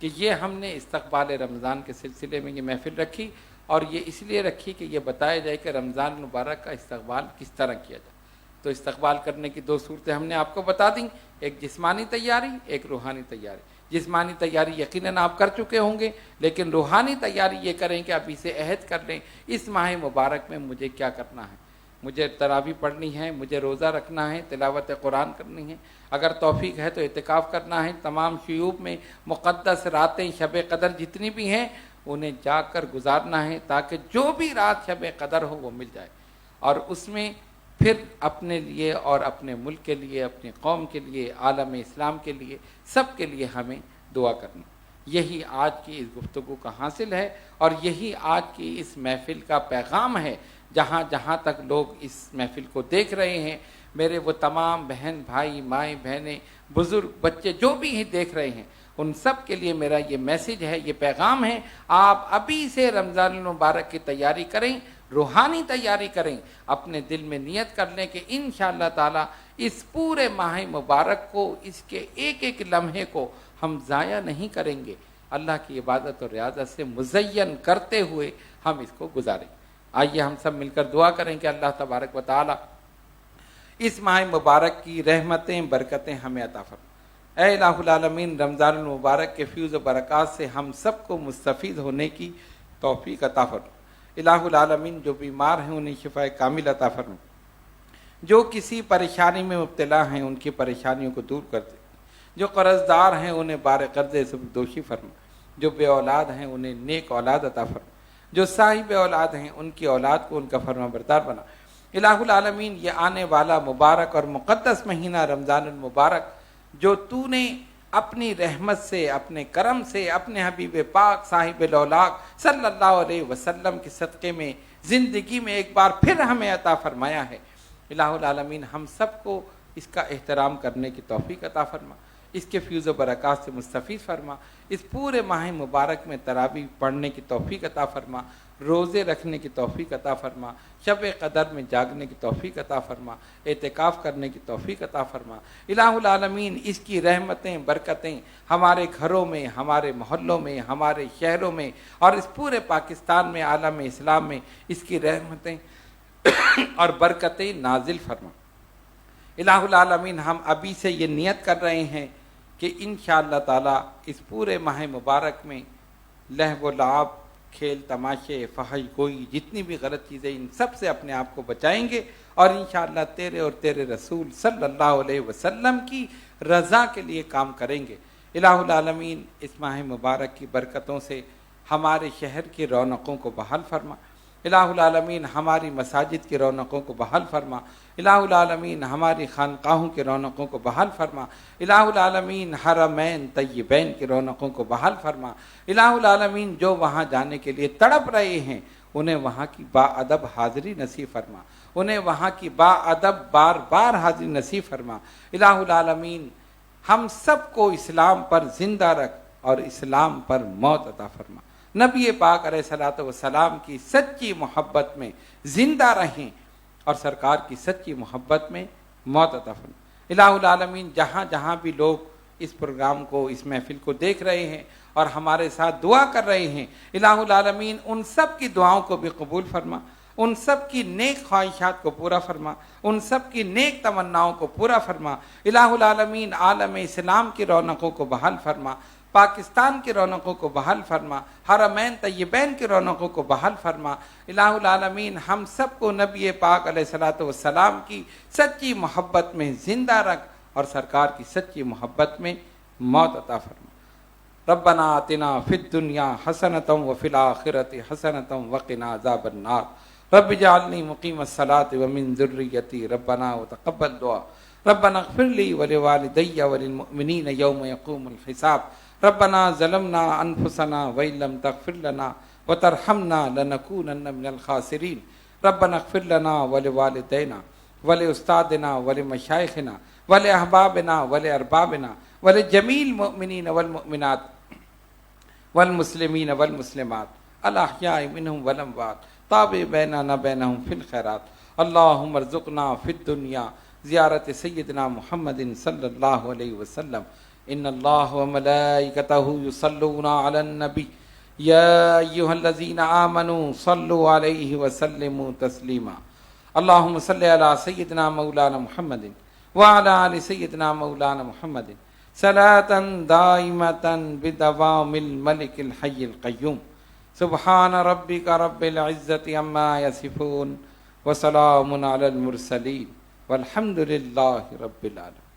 کہ یہ ہم نے استقبال رمضان کے سلسلے میں یہ محفل رکھی، اور یہ اس لیے رکھی کہ یہ بتایا جائے کہ رمضان مبارک کا استقبال کس طرح کیا جائے۔ تو استقبال کرنے کی 2 صورتیں ہم نے آپ کو بتا دیں، ایک جسمانی تیاری، ایک روحانی تیاری۔ جسمانی تیاری یقیناً آپ کر چکے ہوں گے، لیکن روحانی تیاری یہ کریں کہ ابھی سے عہد کر لیں اس ماہ مبارک میں مجھے کیا کرنا ہے۔ مجھے تراویح پڑھنی ہے، مجھے روزہ رکھنا ہے، تلاوت قرآن کرنی ہے، اگر توفیق ہے تو اعتکاف کرنا ہے، تمام شیوب میں مقدس راتیں شب قدر جتنی بھی ہیں انہیں جا کر گزارنا ہے، تاکہ جو بھی رات شب قدر ہو وہ مل جائے، اور اس میں پھر اپنے لیے اور اپنے ملک کے لیے، اپنی قوم کے لیے، عالم اسلام کے لیے، سب کے لیے ہمیں دعا کرنی۔ یہی آج کی اس گفتگو کا حاصل ہے، اور یہی آج کی اس محفل کا پیغام ہے۔ جہاں جہاں تک لوگ اس محفل کو دیکھ رہے ہیں، میرے وہ تمام بہن بھائی مائیں بہنیں بزرگ بچے جو بھی ہیں دیکھ رہے ہیں، ان سب کے لیے میرا یہ میسج ہے، یہ پیغام ہے، آپ ابھی سے رمضان المبارک کی تیاری کریں، روحانی تیاری کریں، اپنے دل میں نیت کر لیں کہ انشاءاللہ تعالی اس پورے ماہ مبارک کو، اس کے ایک ایک لمحے کو ہم ضائع نہیں کریں گے، اللہ کی عبادت اور ریاضت سے مزین کرتے ہوئے ہم اس کو گزاریں۔ آئیے ہم سب مل کر دعا کریں کہ اللہ تبارک و تعالی اس ماہ مبارک کی رحمتیں برکتیں ہمیں عطا فرمائے۔ اے الہ العالمین، رمضان المبارک کے فیوز و برکات سے ہم سب کو مستفید ہونے کی توفیق عطا فرمائے۔ الہ العالمین، جو بیمار ہیں انہیں شفاء کامل عطا فرمائے، جو کسی پریشانی میں مبتلا ہیں ان کی پریشانیوں کو دور کر دے، جو قرض دار ہیں انہیں بار قرضے سے دوشی فرما، جو بے اولاد ہیں انہیں نیک اولاد عطا فرما، جو صاحب اولاد ہیں ان کی اولاد کو ان کا فرما بردار بنا۔ الہ العالمین، یہ آنے والا مبارک اور مقدس مہینہ رمضان المبارک جو تو نے اپنی رحمت سے، اپنے کرم سے، اپنے حبیب پاک صاحب الاولاق صلی اللہ علیہ وسلم کے صدقے میں زندگی میں ایک بار پھر ہمیں عطا فرمایا ہے، الہ العالمین ہم سب کو اس کا احترام کرنے کی توفیق عطا فرما، اس کے فیوز و برکات سے مستفید فرما، اس پورے ماہ مبارک میں تراویح پڑھنے کی توفیق عطا فرما، روزے رکھنے کی توفیق عطا فرما، شب قدر میں جاگنے کی توفیق عطا فرما، اعتکاف کرنے کی توفیق عطا فرما۔ الہ العالمین، اس کی رحمتیں برکتیں ہمارے گھروں میں، ہمارے محلوں میں، ہمارے شہروں میں اور اس پورے پاکستان میں، عالم اسلام میں اس کی رحمتیں اور برکتیں نازل فرما۔ الہ العالمین، ہم ابھی سے یہ نیت کر رہے ہیں کہ انشاءاللہ تعالی اس پورے ماہ مبارک میں لہو و لعب، کھیل تماشے، فحش گوئی، جتنی بھی غلط چیزیں، ان سب سے اپنے آپ کو بچائیں گے اور انشاءاللہ تیرے اور تیرے رسول صلی اللہ علیہ وسلم کی رضا کے لیے کام کریں گے۔ الہ العالمین، اس ماہ مبارک کی برکتوں سے ہمارے شہر کی رونقوں کو بحال فرما، الہ العالمین ہماری مساجد کی رونقوں کو بحال فرما، الہ العالمین ہماری خانقاہوں کی رونقوں کو بحال فرما، الہ العالمین حرمین طیبین کی رونقوں کو بحال فرما، الہ العالمین جو وہاں جانے کے لیے تڑپ رہے ہیں انہیں وہاں کی با ادب حاضری نصیب فرما، انہیں وہاں کی با ادب بار بار حاضری نصیب فرما۔ الہ العالمین ہم سب کو اسلام پر زندہ رکھ اور اسلام پر موت عطا فرما، نبی پاک علیہ الصلوۃ والسلام کی سچی محبت میں زندہ رہیں اور سرکار کی سچی محبت میں موت عطا فرما۔ الہ العالمین جہاں جہاں بھی لوگ اس پروگرام کو، اس محفل کو دیکھ رہے ہیں اور ہمارے ساتھ دعا کر رہے ہیں، الہ العالمین ان سب کی دعاؤں کو بھی قبول فرما، ان سب کی نیک خواہشات کو پورا فرما، ان سب کی نیک تمناؤں کو پورا فرما۔ الہ العالمین عالم اسلام کی رونقوں کو بحال فرما، پاکستان کی رونقوں کو بحال فرما، حرمین طیبین کی رونقوں کو بحال فرما۔ الہ العالمین ہم سب کو نبی پاک علیہ الصلوۃ والسلام کی سچی محبت میں زندہ رکھ اور سرکار کی سچی محبت میں موت عطا فرما۔ ربنا آتنا فی الدنیا حسنۃ وفی الآخرۃ حسنۃ وقنا عذاب النار، رب اجعلنی مقیم الصلاۃ ومن ذریتی، ربنا وتقبل دعا، ربنا اغفر لی ولوالدی وللمؤمنین یوم یقوم الحساب، ربنا ظلمنا انفسنا وان لم تغفر لنا وترحمنا لنکونن من الخاسرین، ربنا اغفر لنا ولوالدینا ولاستادنا ولمشائخنا ولاحبابنا ولاربابنا ولجمیع المؤمنین والمؤمنات والمسلمین والمسلمات الاحیاء منهم والاموات، تابع بیننا بینهم فی الخیرات، اللہم ارزقنا فی الدنیا زیارت سیدنا محمد صلی اللہ علیہ وسلم، ان اللہ وملائکتہ یصلون علی النبی یا ایہا الذین آمنوا صلوا علیہ وسلموا تسلیما، اللہم صلی علی سیدنا مولانا محمد وعلی آل سیدنا مولانا محمد صلاة دائمة بدوام الملک الحی القیوم، سبحان ربک رب العزة عما یصفون وسلام علی المرسلین والحمد للہ رب العالمین۔